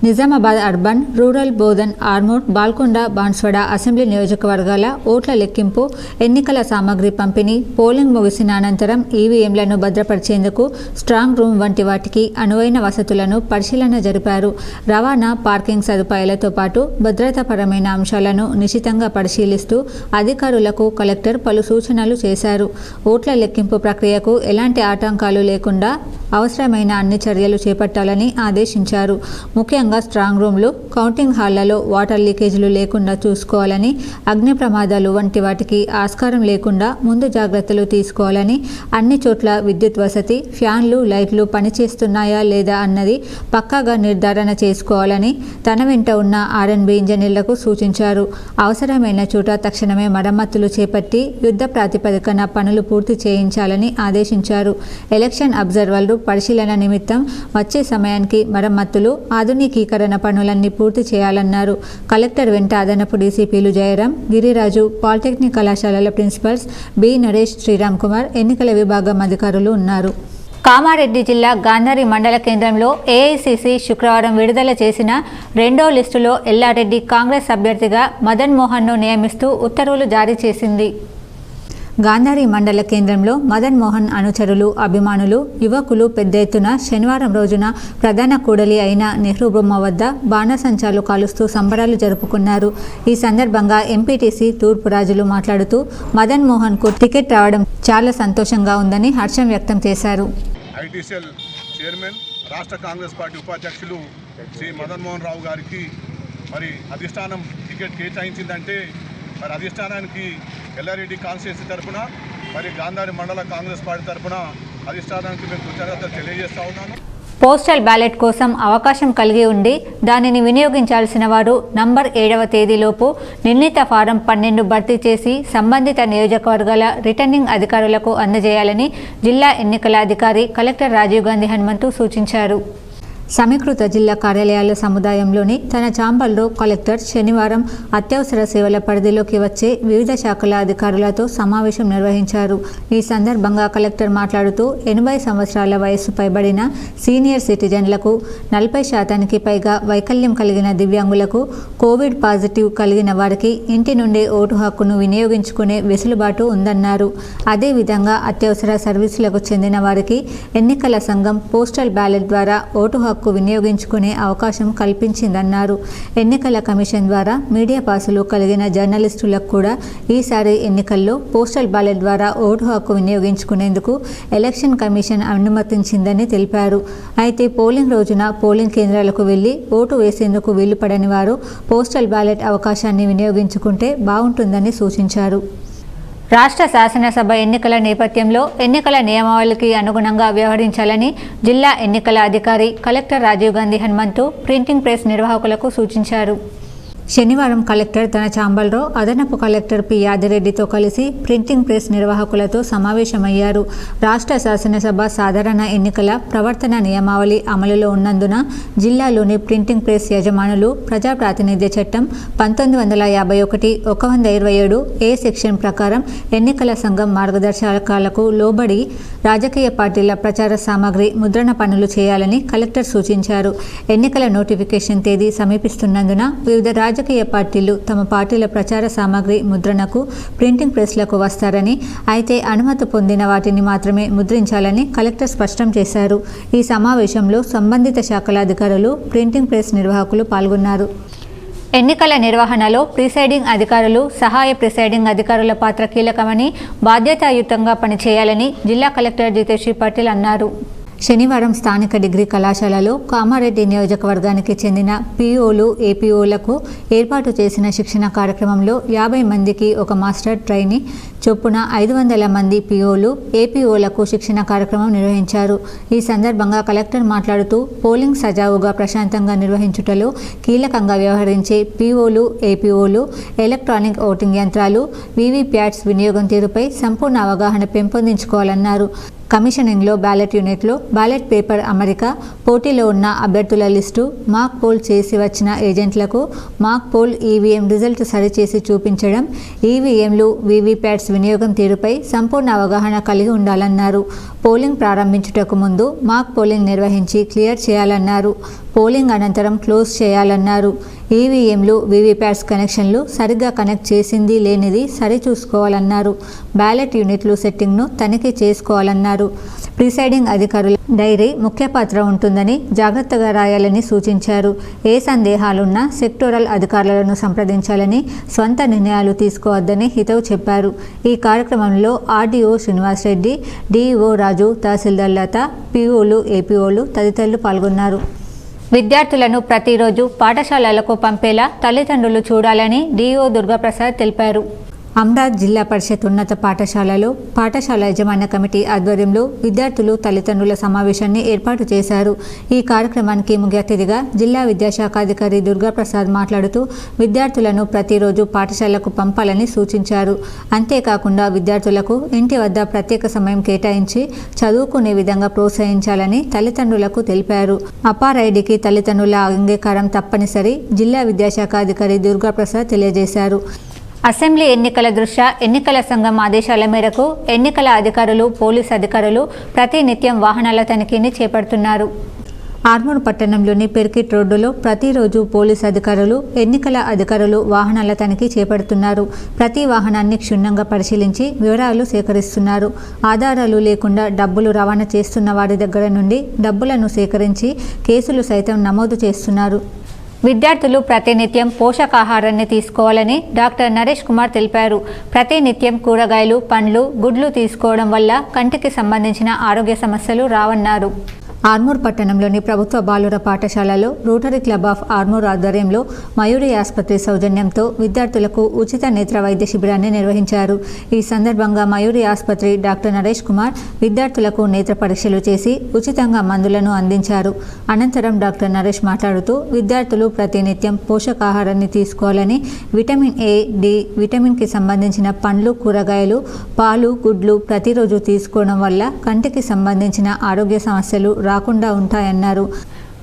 Nizamabad urban, rural, Bodhan, Armoor, Balkonda, Banswada assembly నియోజకవర్గాల ఓట్ల లెక్కింపు, ఎన్నికల సామాగ్రి పంపిణీ, పోలింగ్ ముగిసిన అనంతరం ఈవీఎంలను భద్రపరిచేందుకు స్ట్రాంగ్ రూమ్ వంటి వాటికి అనువైన వసతులను పరిశీలన జరిపారు. రవాణా, పార్కింగ్ సదుపాయాలతో పాటు భద్రతాపరమైన అంశాలను నిశితంగా పరిశీలిస్తూ అధికారులకు కలెక్టర్ పలు సూచనలు చేశారు. ఓట్ల లెక్కింపు ప్రక్రియకు ఎలాంటి ఆటంకాలు లేకుండా అవసరమైన అన్ని చర్యలు చేపట్టాలని ఆదేశించారు. ముఖ్యంగా స్ట్రాంగ్ రూమ్లు, కౌంటింగ్ హాళ్లలో వాటర్ లీకేజీలు లేకుండా చూసుకోవాలని, అగ్ని ప్రమాదాలు వంటి వాటికి ఆస్కారం లేకుండా ముందు జాగ్రత్తలు తీసుకోవాలని, అన్ని చోట్ల విద్యుత్ వసతి, ఫ్యాన్లు, లైట్లు పనిచేస్తున్నాయా లేదా అన్నది పక్కాగా నిర్ధారణ చేసుకోవాలని తన వెంట ఉన్న R&B ఇంజనీర్లకు సూచించారు. అవసరమైన చోట తక్షణమే మరమ్మతులు చేపట్టి యుద్ధ ప్రాతిపదికన పనులు పూర్తి చేయించాలని ఆదేశించారు. ఎలక్షన్ అబ్జర్వర్లు పరిశీలన నిమిత్తం వచ్చే సమయానికి మరమ్మతులు, ఆధునికీకరణ పనులన్నీ పూర్తి చేయాలన్నారు. కలెక్టర్ వెంట అదనపు డీసీపీలు జయరాం, గిరిరాజు, పాలిటెక్నిక్ కళాశాలల ప్రిన్సిపల్స్ బి నరేష్, శ్రీరామ్ కుమార్, ఎన్నికల విభాగం అధికారులు ఉన్నారు. కామారెడ్డి జిల్లా గాంధారి మండల కేంద్రంలో ఏఐసీసీ శుక్రవారం విడుదల చేసిన 2వ లిస్టులో ఎల్లారెడ్డి కాంగ్రెస్ అభ్యర్థిగా మదన్ మోహన్ను నియమిస్తూ ఉత్తర్వులు జారీ చేసింది. గాంధారి మండల కేంద్రంలో మదన్ మోహన్ అనుచరులు, అభిమానులు, యువకులు పెద్ద ఎత్తున శనివారం రోజున ప్రధాన కూడలి అయిన నెహ్రూ బొమ్మ వద్ద బాణసంచాలు కాలుస్తూ సంబరాలు జరుపుకున్నారు. ఈ సందర్భంగా ఎంపీటీసీ తూర్పు రాజులు మాట్లాడుతూ మదన్ మోహన్కు టికెట్ రావడం చాలా సంతోషంగా ఉందని హర్షం వ్యక్తం చేశారు. ఐటీసీఎల్ చైర్మన్ రాష్ట్ర కాంగ్రెస్ పార్టీ ఉపాధ్యక్షులు శ్రీ మదన్ మోహన్ రావు గారికి మరి అధిష్టానం టికెట్ కేటాయించిందంటే మరి అధిష్టానానికి ఎల్లారెడ్డి కాన్స్టిట్యున్సీ తరఫున మరి గాంధారి మండల కాంగ్రెస్ పార్టీ తరఫున అధిష్టానానికి మేము కృతజ్ఞతలు తెలియజేస్తా ఉన్నాను. పోస్టల్ బ్యాలెట్ కోసం అవకాశం కలిగి ఉండి దానిని వినియోగించాల్సిన వారు నంబర్ 7వ తేదీలోపు నిర్ణీత ఫారం 12 భర్తీ చేసి సంబంధిత నియోజకవర్గాల రిటర్నింగ్ అధికారులకు అందజేయాలని జిల్లా ఎన్నికల అధికారి కలెక్టర్ రాజీవ్ గాంధీ హనుమంతు సూచించారు. సమీకృత జిల్లా కార్యాలయాల సముదాయంలోని తన ఛాంబర్లో కలెక్టర్ శనివారం అత్యవసర సేవల పరిధిలోకి వచ్చే వివిధ శాఖల అధికారులతో సమావేశం నిర్వహించారు. ఈ సందర్భంగా కలెక్టర్ మాట్లాడుతూ 80 సంవత్సరాల వయస్సు పైబడిన సీనియర్ సిటిజన్లకు 40% పైగా వైకల్యం కలిగిన దివ్యాంగులకు కోవిడ్ పాజిటివ్ కలిగిన వారికి ఇంటి నుండే ఓటు హక్కును వినియోగించుకునే వెసులుబాటు ఉందన్నారు. అదేవిధంగా అత్యవసర సర్వీసులకు చెందిన వారికి ఎన్నికల సంఘం పోస్టల్ బ్యాలెట్ ద్వారా ఓటు హక్కు వినియోగించుకునే అవకాశం కల్పించిందన్నారు. ఎన్నికల కమిషన్ ద్వారా మీడియా పాసులు కలిగిన జర్నలిస్టులకు కూడా ఈసారి ఎన్నికల్లో పోస్టల్ బ్యాలెట్ ద్వారా ఓటు హక్కు వినియోగించుకునేందుకు ఎలక్షన్ కమిషన్ అనుమతించిందని తెలిపారు. అయితే పోలింగ్ రోజున పోలింగ్ కేంద్రాలకు వెళ్లి ఓటు వేసేందుకు వీలుపడని వారు పోస్టల్ బ్యాలెట్ అవకాశాన్ని వినియోగించుకుంటే బాగుంటుందని సూచించారు. రాష్ట్ర శాసనసభ ఎన్నికల నేపథ్యంలో ఎన్నికల నియమావళికి అనుగుణంగా వ్యవహరించాలని జిల్లా ఎన్నికల అధికారి collector Rajiv Gandhi Hanumanthu printing press నిర్వాహకులకు సూచించారు. శనివారం కలెక్టర్ తన ఛాంబర్లో అదనపు కలెక్టర్ పి యాదిరెడ్డితో కలిసి ప్రింటింగ్ ప్రెస్ నిర్వాహకులతో సమావేశమయ్యారు. రాష్ట్ర శాసనసభ సాధారణ ఎన్నికల ప్రవర్తన నియమావళి అమలులో ఉన్నందున జిల్లాలోని ప్రింటింగ్ ప్రెస్ యజమానులు ప్రజా ప్రాతినిధ్య చట్టం 1951-127 ఏ సెక్షన్ ప్రకారం ఎన్నికల సంఘం మార్గదర్శకాలకు లోబడి రాజకీయ పార్టీల ప్రచార సామగ్రి ముద్రణ పనులు చేయాలని కలెక్టర్ సూచించారు. ఎన్నికల నోటిఫికేషన్ తేదీ సమీపిస్తున్నందున వివిధ రాజకీయ పార్టీలు తమ పార్టీల ప్రచార సామగ్రి ముద్రణకు ప్రింటింగ్ ప్రెస్లకు వస్తారని, అయితే అనుమతి పొందిన వాటిని మాత్రమే ముద్రించాలని కలెక్టర్ స్పష్టం చేశారు. ఈ సమావేశంలో సంబంధిత శాఖల అధికారులు, ప్రింటింగ్ ప్రెస్ నిర్వాహకులు పాల్గొన్నారు. ఎన్నికల నిర్వహణలో ప్రిసైడింగ్ అధికారులు, సహాయ ప్రిసైడింగ్ అధికారుల పాత్ర కీలకమని, బాధ్యతాయుతంగా పనిచేయాలని జిల్లా కలెక్టర్ జితేశ్రీ పటేల్ అన్నారు. శనివారం స్థానిక డిగ్రీ కళాశాలలో కామారెడ్డి నియోజకవర్గానికి చెందిన పీఓలు, ఏపీఓలకు ఏర్పాటు చేసిన శిక్షణ కార్యక్రమంలో 50 మందికి ఒక మాస్టర్ ట్రైనీ చొప్పున 500 మంది పీఓలు, ఏపీఓలకు శిక్షణ కార్యక్రమం నిర్వహించారు. ఈ సందర్భంగా కలెక్టర్ మాట్లాడుతూ పోలింగ్ సజావుగా ప్రశాంతంగా నిర్వహించుటలో కీలకంగా వ్యవహరించే పీఓలు, ఏపీఓలు ఎలక్ట్రానిక్ ఓటింగ్ యంత్రాలు, వీవీప్యాట్స్ వినియోగం తీరుపై సంపూర్ణ అవగాహన పెంపొందించుకోవాలన్నారు. కమిషనింగ్లో బ్యాలెట్ యూనిట్లో బ్యాలెట్ పేపర్ అమరిక, పోటీలో ఉన్న అభ్యర్థుల లిస్టు, మాక్ పోల్ చేసి వచ్చిన ఏజెంట్లకు మాక్ పోల్ ఈవీఎం రిజల్ట్ సరిచేసి చూపించడం, ఈవీఎంలు, వీవీప్యాట్స్ వినియోగం తీరుపై సంపూర్ణ అవగాహన కలిగి ఉండాలన్నారు. పోలింగ్ ప్రారంభించుటకు ముందు మాక్ పోలింగ్ నిర్వహించి క్లియర్ చేయాలన్నారు. పోలింగ్ అనంతరం క్లోజ్ చేయాలన్నారు. ఈవీఎంలు, వీవీప్యాట్స్ కనెక్షన్లు సరిగ్గా కనెక్ట్ చేసింది లేనిది సరిచూసుకోవాలన్నారు. బ్యాలెట్ యూనిట్లు సెట్టింగ్ను తనిఖీ చేసుకోవాలన్నారు. ప్రిసైడింగ్ అధికారుల డైరీ ముఖ్య పాత్ర ఉంటుందని జాగ్రత్తగా రాయాలని సూచించారు. ఏ సందేహాలున్నా సెక్టోరల్ అధికారులను సంప్రదించాలని, స్వంత నిర్ణయాలు తీసుకోవద్దని హితవు చెప్పారు. ఈ కార్యక్రమంలో ఆర్డీఓ శ్రీనివాస్ రెడ్డి, డీఈఓ రాజు, తహసీల్దార్ లత, పీఓలు, ఏపీఓలు తదితరులు పాల్గొన్నారు. విద్యార్థులను ప్రతిరోజు పాఠశాలలకు పంపేలా తల్లిదండ్రులు చూడాలని డీఈఓ దుర్గాప్రసాద్ తెలిపారు. అమ్రాద్ జిల్లా పరిషత్ ఉన్నత పాఠశాలలో పాఠశాల యాజమాన్య కమిటీ ఆధ్వర్యంలో విద్యార్థులు, తల్లిదండ్రుల సమావేశాన్ని ఏర్పాటు చేశారు. ఈ కార్యక్రమానికి ముఖ్య అతిథిగా జిల్లా విద్యాశాఖాధికారి దుర్గాప్రసాద్ మాట్లాడుతూ విద్యార్థులను ప్రతిరోజు పాఠశాలకు పంపాలని సూచించారు. అంతేకాకుండా విద్యార్థులకు ఇంటి వద్ద ప్రత్యేక సమయం కేటాయించి చదువుకునే విధంగా ప్రోత్సహించాలని తల్లిదండ్రులకు తెలిపారు. అపారైడికి తల్లిదండ్రుల అంగీకారం తప్పనిసరి జిల్లా విద్యాశాఖాధికారి దుర్గాప్రసాద్ తెలియజేశారు. అసెంబ్లీ ఎన్నికల దృష్ట్యా ఎన్నికల సంఘం ఆదేశాల మేరకు ఎన్నికల అధికారులు, పోలీసు అధికారులు ప్రతినిత్యం వాహనాల తనిఖీని చేపడుతున్నారు. ఆర్మూర్ పట్టణంలోని పెర్కిట్ రోడ్డులో ప్రతిరోజు పోలీసు అధికారులు, ఎన్నికల అధికారులు వాహనాల తనిఖీ చేపడుతున్నారు. ప్రతి వాహనాన్ని క్షుణ్ణంగా పరిశీలించి వివరాలు సేకరిస్తున్నారు. ఆధారాలు లేకుండా డబ్బులు రవాణా చేస్తున్న వారి దగ్గర నుండి డబ్బులను సేకరించి కేసులు సైతం నమోదు చేస్తున్నారు. విద్యార్థులు ప్రతినిత్యం పోషకాహారాన్ని తీసుకోవాలని డాక్టర్ నరేష్ కుమార్ తెలిపారు. ప్రతినిత్యం కూరగాయలు, పండ్లు, గుడ్లు తీసుకోవడం వల్ల కంటికి సంబంధించిన ఆరోగ్య సమస్యలు రావన్నారు. ఆర్మూర్ పట్టణంలోని ప్రభుత్వ బాలుర పాఠశాలలో రోటరీ క్లబ్ ఆఫ్ ఆర్మూర్ ఆధ్వర్యంలో మయూరి ఆసుపత్రి సౌజన్యంతో విద్యార్థులకు ఉచిత నేత్ర వైద్య శిబిరాన్ని నిర్వహించారు. ఈ సందర్భంగా మయూరి ఆసుపత్రి డాక్టర్ నరేష్ కుమార్ విద్యార్థులకు నేత్ర పరీక్షలు చేసి ఉచితంగా మందులను అందించారు. అనంతరం డాక్టర్ నరేష్ మాట్లాడుతూ విద్యార్థులు ప్రతినిత్యం పోషకాహారాన్ని తీసుకోవాలని, విటమిన్ ఏ, డి, విటమిన్కి సంబంధించిన పండ్లు, కూరగాయలు, పాలు, గుడ్లు ప్రతిరోజు తీసుకోవడం వల్ల కంటికి సంబంధించిన ఆరోగ్య సమస్యలు రాకుండా ఉంటాయన్నారు.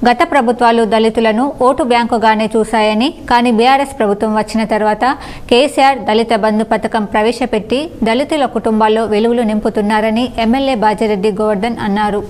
గత ప్రభుత్వాలు దళితులను ఓటు బ్యాంకుగానే చూశాయని, కానీ బీఆర్ఎస్ ప్రభుత్వం వచ్చిన తర్వాత కేసీఆర్ దళిత బంధు పథకం ప్రవేశపెట్టి దళితుల కుటుంబాల్లో వెలుగులు నింపుతున్నారని ఎమ్మెల్యే బాజిరెడ్డి గోవర్ధన్ అన్నారు.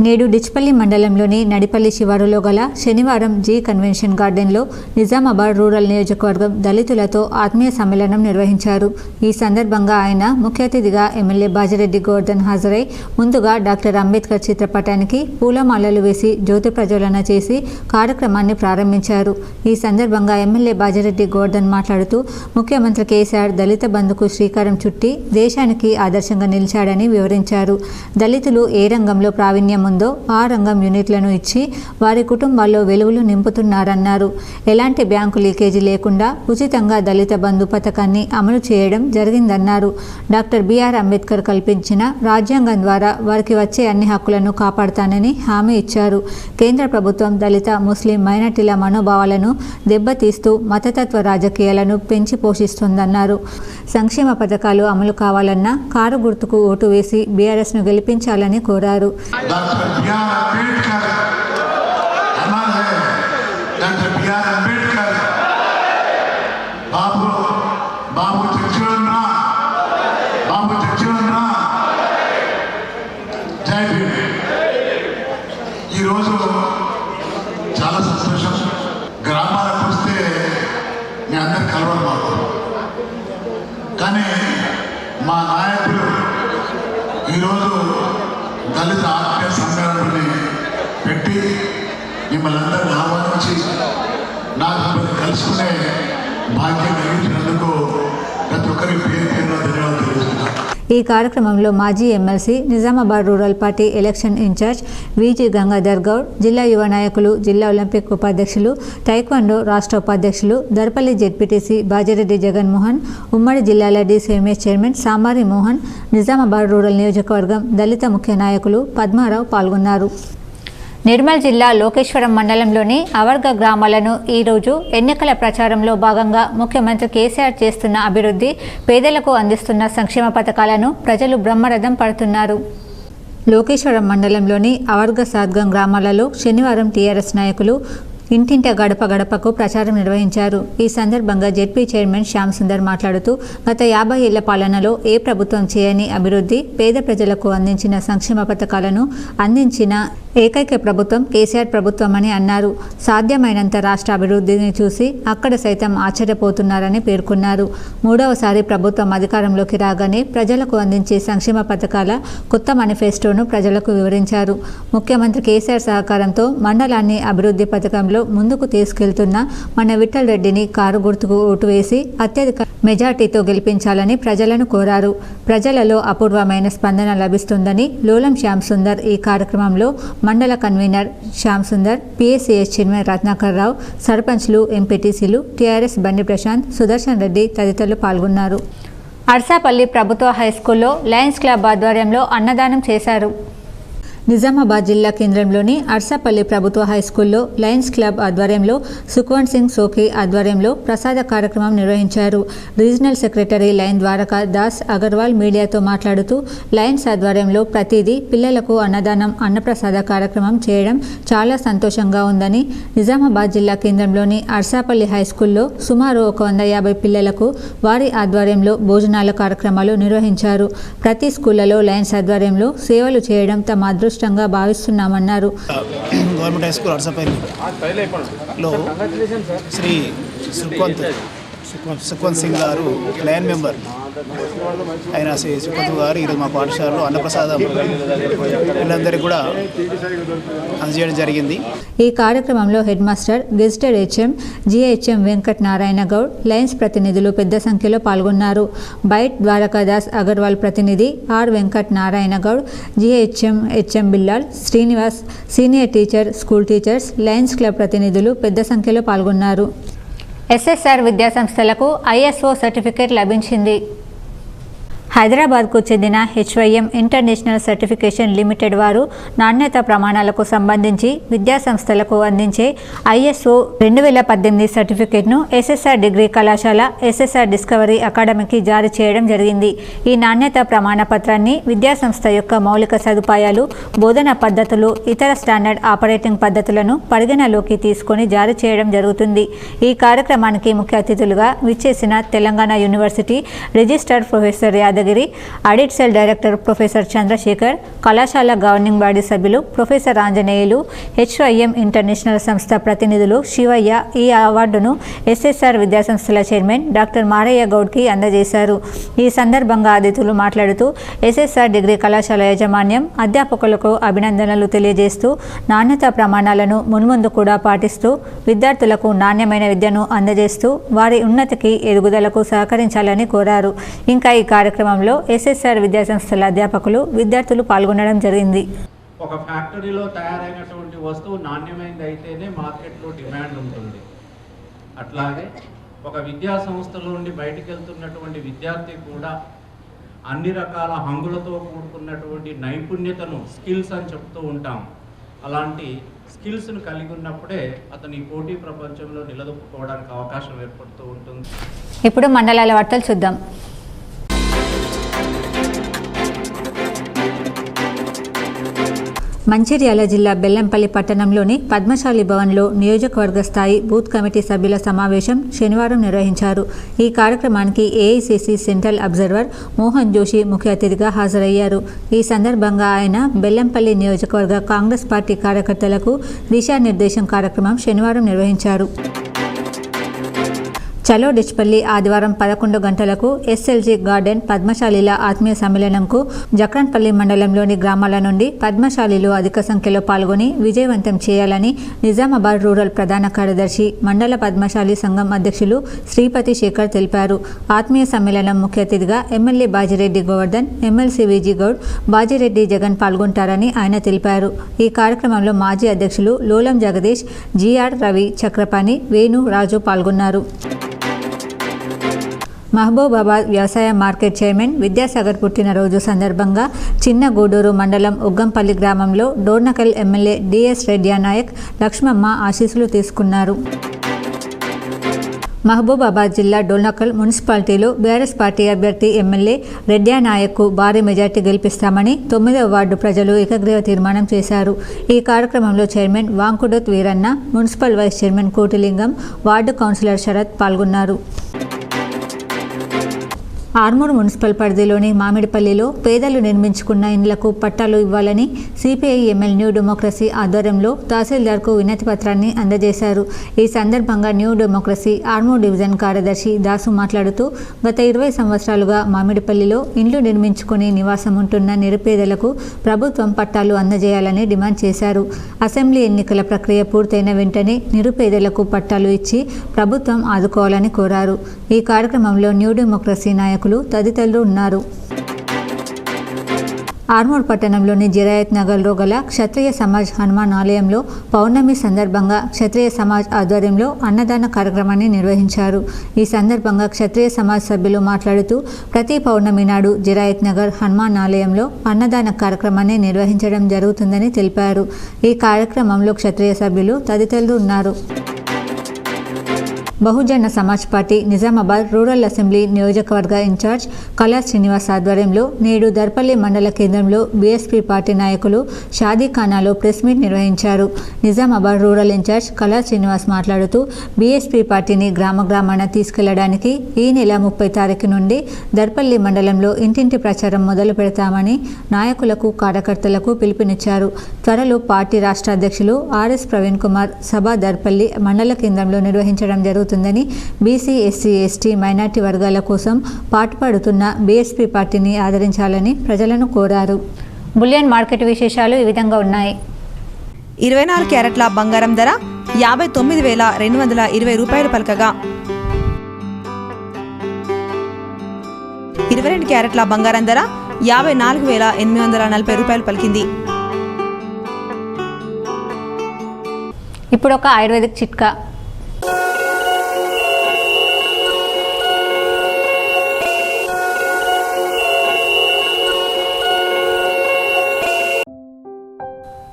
నేడు డిచ్పల్లి మండలంలోని నడిపల్లి శివారులో గల శనివారం జీ కన్వెన్షన్ గార్డెన్లో నిజామాబాద్ రూరల్ నియోజకవర్గం దళితులతో ఆత్మీయ సమ్మేళనం నిర్వహించారు. ఈ సందర్భంగా ఆయన ముఖ్య అతిథిగా ఎమ్మెల్యే బాజిరెడ్డి గోవర్ధన్ హాజరై ముందుగా డాక్టర్ అంబేద్కర్ చిత్రపటానికి పూలమాలలు వేసి జ్యోతి ప్రజ్వలన చేసి కార్యక్రమాన్ని ప్రారంభించారు. ఈ సందర్భంగా ఎమ్మెల్యే బాజిరెడ్డి గోవర్ధన్ మాట్లాడుతూ ముఖ్యమంత్రి కేసీఆర్ దళిత బంధుకు శ్రీకారం చుట్టి దేశానికి ఆదర్శంగా నిలిచాడని వివరించారు. దళితులు ఏ రంగంలో ప్రావీణ్యం ఉందో ఆ రంగం యూనిట్లను ఇచ్చి వారి కుటుంబాల్లో వెలుగులు నింపుతున్నారన్నారు. ఎలాంటి బ్యాంకు లీకేజీ లేకుండా ఉచితంగా దళిత బంధు పథకాన్ని అమలు చేయడం జరిగిందన్నారు. డాక్టర్ బిఆర్ అంబేద్కర్ కల్పించిన రాజ్యాంగం ద్వారా వారికి వచ్చే అన్ని హక్కులను కాపాడుతానని హామీ ఇచ్చారు. కేంద్ర ప్రభుత్వం దళిత, ముస్లిం, మైనార్టీల మనోభావాలను దెబ్బతీస్తూ మతతత్వ రాజకీయాలను పెంచి పోషిస్తోందన్నారు. సంక్షేమ పథకాలు అమలు కావాలన్నా కారు గుర్తుకు ఓటు వేసి బీఆర్ఎస్ను గెలిపించాలని కోరారు. Doctor B R. अंबेडकर बाबू चक्षुरन्ना जय भीम. ఈ రోజు చాలా సంతోషం. గ్రామాలకు వస్తే మీ అందరు కలవడం మాకు, కానీ మా నాయకులు ఈరోజు దళిత ఆత్మీయ సమ్మేళనాన్ని పెట్టి మిమ్మల్ని అందరినీ ఆహ్వానించి నాకు కలుసుకునే భాగ్యం కలిగించినందుకు ప్రతి ఒక్కరికి పేరు పేరున ధన్యవాదాలు తెలుసుకుంటాను. ఈ కార్యక్రమంలో మాజీ MLC, Nizamabad rural party election in charge V G Gangadhar Goud, జిల్లా యువ నాయకులు, జిల్లా ఒలింపిక్ ఉపాధ్యక్షులు, టైక్వాండో రాష్ట్ర ఉపాధ్యక్షులు, దర్పల్లి జెడ్పీటీసీ బాజిరెడ్డి జగన్మోహన్, ఉమ్మడి జిల్లాల DCMS chairman Samari Mohan, Nizamabad rural నియోజకవర్గం దళిత ముఖ్య నాయకులు పద్మారావు పాల్గొన్నారు. నిర్మల్ జిల్లా లోకేశ్వరం మండలంలోని అవర్గ గ్రామాలను ఈరోజు ఎన్నికల ప్రచారంలో భాగంగా ముఖ్యమంత్రి కేసీఆర్ చేస్తున్న అభివృద్ధి, పేదలకు అందిస్తున్న సంక్షేమ పథకాలను ప్రజలు బ్రహ్మరథం పడుతున్నారు. లోకేశ్వరం మండలంలోని అవర్గ సాద్గం గ్రామాలలో శనివారం టీఆర్ఎస్ నాయకులు ఇంటింట గడప గడపకు ప్రచారం నిర్వహించారు. ఈ సందర్భంగా జెడ్పీ చైర్మన్ శ్యామ్ సుందర్ మాట్లాడుతూ గత 50 ఏళ్ల పాలనలో ఏ ప్రభుత్వం చేయని అభివృద్ధి, పేద ప్రజలకు అందించిన సంక్షేమ పథకాలను అందించిన ఏకైక ప్రభుత్వం కేసీఆర్ ప్రభుత్వం అని అన్నారు. సాధ్యమైనంత రాష్ట్ర అభివృద్ధిని చూసి అక్కడ సైతం ఆశ్చర్యపోతున్నారని పేర్కొన్నారు. 3వసారి ప్రభుత్వం అధికారంలోకి రాగానే ప్రజలకు అందించే సంక్షేమ పథకాల కొత్త మేనిఫెస్టోను ప్రజలకు వివరించారు. ముఖ్యమంత్రి కేసీఆర్ సహకారంతో మండలాన్ని అభివృద్ధి పథకంలో ముందుకు తీసుకెళ్తున్న మన విఠల్ రెడ్డిని కారు గుర్తుకు ఓటు వేసి అత్యధిక మెజార్టీతో గెలిపించాలని ప్రజలను కోరారు. ప్రజలలో అపూర్వమైన స్పందన లభిస్తుందని లోలం శ్యామ్ సుందర్ ఈ కార్యక్రమంలో మండల convener Shyam Sundar, PSCS chairman Ratnakar Rao, సర్పంచ్లు, ఎంపీటీసీలు, టీఆర్ఎస్ బండి ప్రశాంత్, సుదర్శన్ రెడ్డి తదితరులు పాల్గొన్నారు. అర్సాపల్లి ప్రభుత్వ హైస్కూల్లో లయన్స్ క్లబ్ ఆధ్వర్యంలో అన్నదానం చేశారు. నిజామాబాద్ జిల్లా కేంద్రంలోని అర్సాపల్లి ప్రభుత్వ హైస్కూల్లో లయన్స్ క్లబ్ ఆధ్వర్యంలో సుఖ్వంత్ సింగ్ సోఖీ ఆధ్వర్యంలో ప్రసాద కార్యక్రమం నిర్వహించారు. Regional secretary lion Dwaraka Das Agarwal మీడియాతో మాట్లాడుతూ లయన్స్ ఆధ్వర్యంలో ప్రతిదీ పిల్లలకు అన్నదానం, అన్నప్రసాద కార్యక్రమం చేయడం చాలా సంతోషంగా ఉందని, నిజామాబాద్ జిల్లా కేంద్రంలోని అర్సాపల్లి హైస్కూల్లో సుమారు 150 పిల్లలకు వారి ఆధ్వర్యంలో భోజనాల కార్యక్రమాలు నిర్వహించారు. ప్రతి స్కూళ్లలో లయన్స్ ఆధ్వర్యంలో సేవలు చేయడం తమ అదృష్టంగా భావిస్తున్నామన్నారు. గవర్నమెంట్ హై స్కూల్ అర్సపల్లిలో శ్రీ సుఖ్వంత్ సుఖవంత్ సింగ్ గారు లైన్ మెంబర్ అయిన శ్రీ సుఖవంత్ గారు ఈరోజు మా పాఠశాలలో అన్నప్రసాదం పిల్లలందరికీ కూడా అందజేయడం జరిగింది. ఈ కార్యక్రమంలో head master gazetted HM GHM Venkat Narayana Goud, Lions ప్రతినిధులు పెద్ద సంఖ్యలో పాల్గొన్నారు. బైట్ ద్వారకాదాస్ అగర్వాల్ ప్రతినిధి R Venkat Narayana Goud, GHM HM Bilal, Srinivas, senior teacher, school teachers, Lions club ప్రతినిధులు పెద్ద సంఖ్యలో పాల్గొన్నారు. ఎస్ఎస్ఆర్ విద్యాసంస్థలకు ఐఎస్ఓ సర్టిఫికేట్ లభించింది. హైదరాబాద్కు చెందిన హెచ్వైఎం ఇంటర్నేషనల్ సర్టిఫికేషన్ లిమిటెడ్ వారు నాణ్యత ప్రమాణాలకు సంబంధించి విద్యాసంస్థలకు అందించే ఐఎస్ఓ 2018 సర్టిఫికేట్ను ఎస్ఎస్ఆర్ డిగ్రీ కళాశాల, ఎస్ఎస్ఆర్ డిస్కవరీ అకాడమీకి జారీ చేయడం జరిగింది. ఈ నాణ్యత ప్రమాణ పత్రాన్ని విద్యాసంస్థ యొక్క మౌలిక సదుపాయాలు, బోధన పద్ధతులు, ఇతర స్టాండర్డ్ ఆపరేటింగ్ పద్ధతులను పరిగణలోకి తీసుకొని జారీ చేయడం జరుగుతుంది. ఈ కార్యక్రమానికి ముఖ్య అతిథులుగా విచ్చేసిన Telangana university registrar professor Yadagiri, audit cell director professor Chandrashekar, కళాశాల గవర్నింగ్ బాడీ సభ్యులు ప్రొఫెసర్ ఆంజనేయులు, హెచ్వైఎం ఇంటర్నేషనల్ సంస్థ ప్రతినిధులు శివయ్య ఈ అవార్డును ఎస్ఎస్ఆర్ విద్యాసంస్థల చైర్మన్ డాక్టర్ మారయ్య గౌడ్కి అందజేశారు. ఈ సందర్భంగా అతిథులు మాట్లాడుతూ ఎస్ఎస్ఆర్ డిగ్రీ కళాశాల యాజమాన్యం అధ్యాపకులకు అభినందనలు తెలియజేస్తూ నాణ్యత ప్రమాణాలను మున్ముందు కూడా పాటిస్తూ విద్యార్థులకు నాణ్యమైన విద్యను అందజేస్తూ వారి ఉన్నతికి, ఎదుగుదలకు సహకరించాలని కోరారు. ఇంకా ఈ కార్యక్రమంలో ఎస్ఎస్ఆర్ విద్యాసంస్థల అధ్యాపకులు, విద్యార్థులు పాల్గొనడం జరిగింది. ఒక ఫ్యాక్టరీలో తయారైనటువంటి వస్తువు నాణ్యమైనది అయితేనే మార్కెట్లో డిమాండ్ ఉంటుంది. అట్లాగే ఒక విద్యా సంస్థల నుండి బయటికి వెళ్తున్నటువంటి విద్యార్థి కూడా అన్ని రకాల హంగులతో కూడుకున్నటువంటి నైపుణ్యతను, స్కిల్స్ అని చెప్తూ ఉంటాం. అలాంటి స్కిల్స్ను కలిగి ఉన్నప్పుడే అతను ఈ పోటీ ప్రపంచంలో నిలదొక్కుకోవడానికి అవకాశం ఏర్పడుతూ ఉంటుంది. ఇప్పుడు మండలాల వార్తలు చూద్దాం. మంచిర్యాల జిల్లా బెల్లంపల్లి పట్టణంలోని పద్మశాలి భవన్లో నియోజకవర్గ స్థాయి బూత్ కమిటీ సభ్యుల సమావేశం శనివారం నిర్వహించారు. ఈ కార్యక్రమానికి AICC central observer Mohan Joshi ముఖ్య అతిథిగా హాజరయ్యారు. ఈ సందర్భంగా ఆయన బెల్లంపల్లి నియోజకవర్గ కాంగ్రెస్ పార్టీ కార్యకర్తలకు దిశానిర్దేశం కార్యక్రమం శనివారం నిర్వహించారు. చలో డిచ్పల్లి ఆదివారం 11 గంటలకు ఎస్ఎల్జీ గార్డెన్ పద్మశాలిల ఆత్మీయ సమ్మేళనంకు జక్రన్పల్లి మండలంలోని గ్రామాల నుండి పద్మశాలిలు అధిక సంఖ్యలో పాల్గొని విజయవంతం చేయాలని నిజామాబాద్ రూరల్ ప్రధాన కార్యదర్శి, మండల పద్మశాలి సంఘం అధ్యక్షులు శ్రీపతి శేఖర్ తెలిపారు. ఆత్మీయ సమ్మేళనం ముఖ్య అతిథిగా ఎమ్మెల్యే బాజిరెడ్డి గోవర్ధన్, ఎమ్మెల్సీ విజీ గౌడ్, బాజిరెడ్డి జగన్ పాల్గొంటారని ఆయన తెలిపారు. ఈ కార్యక్రమంలో మాజీ అధ్యక్షులు లోలం జగదీష్, జిఆర్ రవి, చక్రపాణి, వేణు, రాజు పాల్గొన్నారు. మహబూబాబాద్ వ్యవసాయ మార్కెట్ చైర్మన్ విద్యాసాగర్ పుట్టినరోజు సందర్భంగా చిన్న గూడూరు మండలం ఉగ్గంపల్లి గ్రామంలో డోర్నకల్ ఎమ్మెల్యే డిఎస్ రెడ్యానాయక్, లక్ష్మమ్మ ఆశీస్సులు తీసుకున్నారు. మహబూబాబాద్ జిల్లా డోర్నకల్ మున్సిపాలిటీలో బీఆర్ఎస్ పార్టీ అభ్యర్థి ఎమ్మెల్యే రెడ్యానాయక్కు భారీ మెజార్టీ గెలిపిస్తామని 9వ వార్డు ప్రజలు ఏకగ్రీవ తీర్మానం చేశారు. ఈ కార్యక్రమంలో chairman Vankudoth Veeranna, municipal vice chairman Kotilingam, ward councillor Sharath పాల్గొన్నారు. ఆర్మూర్ మున్సిపల్ పరిధిలోని మామిడిపల్లిలో పేదలు నిర్మించుకున్న ఇండ్లకు పట్టాలు ఇవ్వాలని సిపిఐ ఎంఎల్ న్యూ డెమోక్రసీ ఆధ్వర్యంలో తహసీల్దార్కు వినతి పత్రాన్ని అందజేశారు. ఈ సందర్భంగా న్యూ డెమోక్రసీ ఆర్మూర్ డివిజన్ కార్యదర్శి దాసు మాట్లాడుతూ గత 20 సంవత్సరాలుగా మామిడిపల్లిలో ఇండ్లు నిర్మించుకుని నివాసం ఉంటున్న నిరుపేదలకు ప్రభుత్వం పట్టాలు అందజేయాలని డిమాండ్ చేశారు. అసెంబ్లీ ఎన్నికల ప్రక్రియ పూర్తయిన వెంటనే నిరుపేదలకు పట్టాలు ఇచ్చి ప్రభుత్వం ఆదుకోవాలని కోరారు. ఈ కార్యక్రమంలో న్యూ డెమోక్రసీ నాయకులు తదితరులు ఉన్నారు. ఆర్మూర్ పట్టణంలోని జిరాయత్ నగర్లో గల క్షత్రియ సమాజ్ హనుమాన్ ఆలయంలో పౌర్ణమి సందర్భంగా క్షత్రియ సమాజ్ ఆధ్వర్యంలో అన్నదాన కార్యక్రమాన్ని నిర్వహించారు. ఈ సందర్భంగా క్షత్రియ సమాజ్ సభ్యులు మాట్లాడుతూ ప్రతి పౌర్ణమి నాడు జిరాయత్ నగర్ హనుమాన్ ఆలయంలో అన్నదాన కార్యక్రమాన్ని నిర్వహించడం జరుగుతుందని తెలిపారు. ఈ కార్యక్రమంలో క్షత్రియ సభ్యులు తదితరులు ఉన్నారు. Bahujan Samaj party Nizamabad rural assembly నియోజకవర్గ ఇన్ఛార్జ్ కళా శ్రీనివాస్ ఆధ్వర్యంలో నేడు దర్పల్లి మండల కేంద్రంలో బీఎస్పీ పార్టీ నాయకులు షాదీఖానాలో ప్రెస్ మీట్ నిర్వహించారు. నిజామాబాద్ రూరల్ ఇన్ఛార్జ్ కళా శ్రీనివాస్ మాట్లాడుతూ బీఎస్పీ పార్టీని గ్రామాన తీసుకెళ్లడానికి ఈ నెల 30 తారీఖు నుండి దర్పల్లి మండలంలో ఇంటింటి ప్రచారం మొదలు పెడతామని నాయకులకు, కార్యకర్తలకు పిలుపునిచ్చారు. త్వరలో పార్టీ రాష్ట్ర అధ్యక్షులు ఆర్ఎస్ ప్రవీణ్ కుమార్ సభ దర్పల్లి మండల కేంద్రంలో నిర్వహించడం జరుగుతుంది కొనసాగుతుందని బీసీ, ఎస్సీ, ఎస్టీ, మైనార్టీ వర్గాల కోసం పాటుపడుతున్న బీఎస్పీ పార్టీని ఆదరించాలని ప్రజలను కోరారు. బులియన్ మార్కెట్ విశేషాలు ఈ విధంగా ఉన్నాయి. 24 క్యారెట్ల బంగారం ధర 59,220 రూపాయలు పలకగా 22 క్యారెట్ల బంగారం ధర 54,840 రూపాయలు పలికింది. ఇప్పుడు ఒక ఆయుర్వేదిక్ చిట్కా.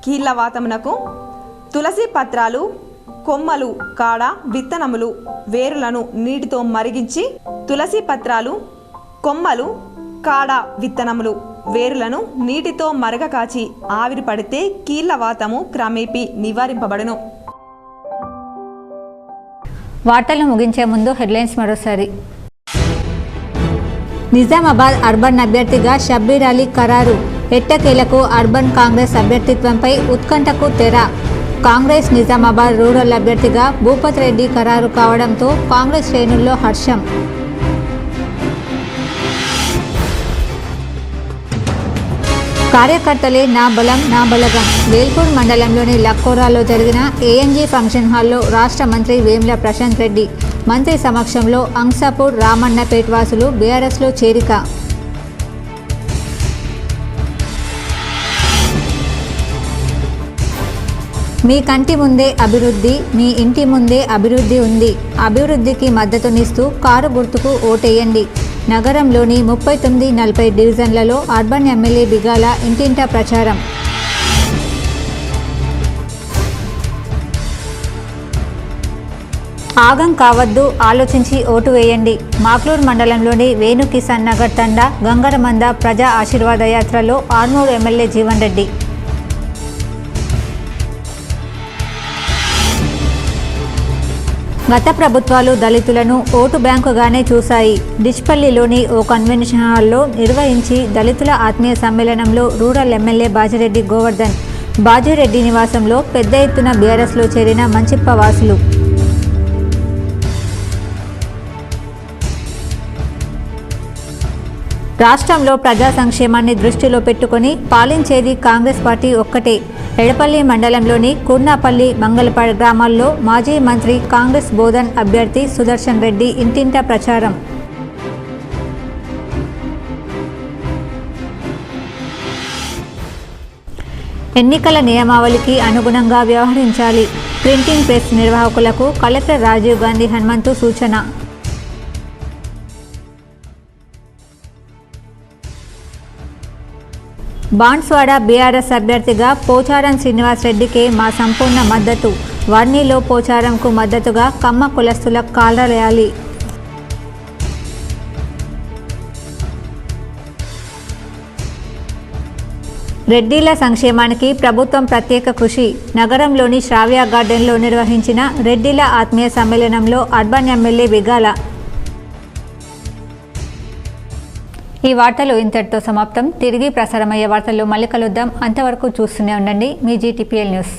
కీళ్ళవాతమునకు తులసి పత్రాలు, కొమ్మలు, కాడ, విత్తనములు, వేరులను నీటితో మరిగించి తులసి పత్రాలు, కొమ్మలు, కాడ, విత్తనములు, వేరులను నీటితో మరగకాచి ఆవిరి పడితే కీళ్ళవాతము క్రమేపీ నివారింపబడును. వార్తలు ముగించే ముందు హెడ్లైన్స్ మరోసారి. నిజామాబాద్ అర్బన్ అభ్యర్థిగా షబ్బీర్ అలీ ఖరారు. ఎట్టకేలకు అర్బన్ కాంగ్రెస్ అభ్యర్థిత్వంపై ఉత్కంఠకు తెర. కాంగ్రెస్ నిజామాబాద్ రూరల్ అభ్యర్థిగా భూపత్ రెడ్డి ఖరారు కావడంతో కాంగ్రెస్ శ్రేణుల్లో హర్షం. కార్యకర్తలే నా బలం నా బలగం. వేల్పూర్ మండలంలోని లక్కోరాలో జరిగిన ఏఎన్జీ ఫంక్షన్ హాల్లో రాష్ట్ర మంత్రి వేముల ప్రశాంత్ రెడ్డి మంత్రి సమక్షంలో అంసాపూర్, రామన్నపేట్ వాసులు బీఆర్ఎస్లో చేరిక. మీ కంటి ముందే అభివృద్ధి, మీ ఇంటి ముందే అభివృద్ధి ఉంది. అభివృద్ధికి మద్దతునిస్తూ కారు గుర్తుకు ఓటేయండి. నగరంలోని 39, 40 డివిజన్లలో అర్బన్ ఎమ్మెల్యే బిగాల ఇంటింటా ప్రచారం. ఆగం కావద్దు, ఆలోచించి ఓటు వేయండి. మాక్లూర్ మండలంలోని వేణు కిసాన్ నగర్ తండా గంగరమంద ప్రజా ఆశీర్వాద యాత్రలో ఆర్మూరు ఎమ్మెల్యే జీవన్ రెడ్డి. గత ప్రభుత్వాలు దళితులను ఓటు బ్యాంకుగానే చూశాయి. డిచ్పల్లిలోని ఓ కన్వెన్షన్ హాల్లో నిర్వహించి దళితుల ఆత్మీయ సమ్మేళనంలో రూరల్ ఎమ్మెల్యే బాజిరెడ్డి గోవర్ధన్. బాజిరెడ్డి నివాసంలో పెద్ద ఎత్తున బీఆర్ఎస్లో చేరిన మంచిప్ప వాసులు. రాష్ట్రంలో ప్రజా సంక్షేమాన్ని దృష్టిలో పెట్టుకుని పాలించేది కాంగ్రెస్ పార్టీ ఒక్కటే. ఎడపల్లి మండలంలోని కుర్నాపల్లి, మంగళపాడు గ్రామాల్లో మాజీ మంత్రి కాంగ్రెస్ బోధన్ అభ్యర్థి సుదర్శన్ రెడ్డి ఇంటింటా ప్రచారం. ఎన్నికల నియమావళికి అనుగుణంగా వ్యవహరించాలి. ప్రింటింగ్ ప్రెస్ నిర్వాహకులకు కలెక్టర్ రాజీవ్ గాంధీ హనుమంతు సూచన. బాన్స్వాడ బీఆర్ఎస్ అభ్యర్థిగా పోచారం శ్రీనివాస్ రెడ్డికే మా సంపూర్ణ మద్దతు. వర్ణిలో పోచారంకు మద్దతుగా కమ్మ కులస్తుల కాలర్ ర్యాలీ. రెడ్డిల సంక్షేమానికి ప్రభుత్వం ప్రత్యేక కృషి. నగరంలోని శ్రావ్య గార్డెన్లో నిర్వహించిన రెడ్డిల ఆత్మీయ సమ్మేళనంలో అర్బన్ ఎమ్మెల్యే బిగాల. ఈ వార్తలు ఇంతటితో సమాప్తం. తిరిగి ప్రసారమయ్యే వార్తల్లో మళ్ళీ కలుద్దాం. అంతవరకు చూస్తూనే ఉండండి మీ GTPL న్యూస్.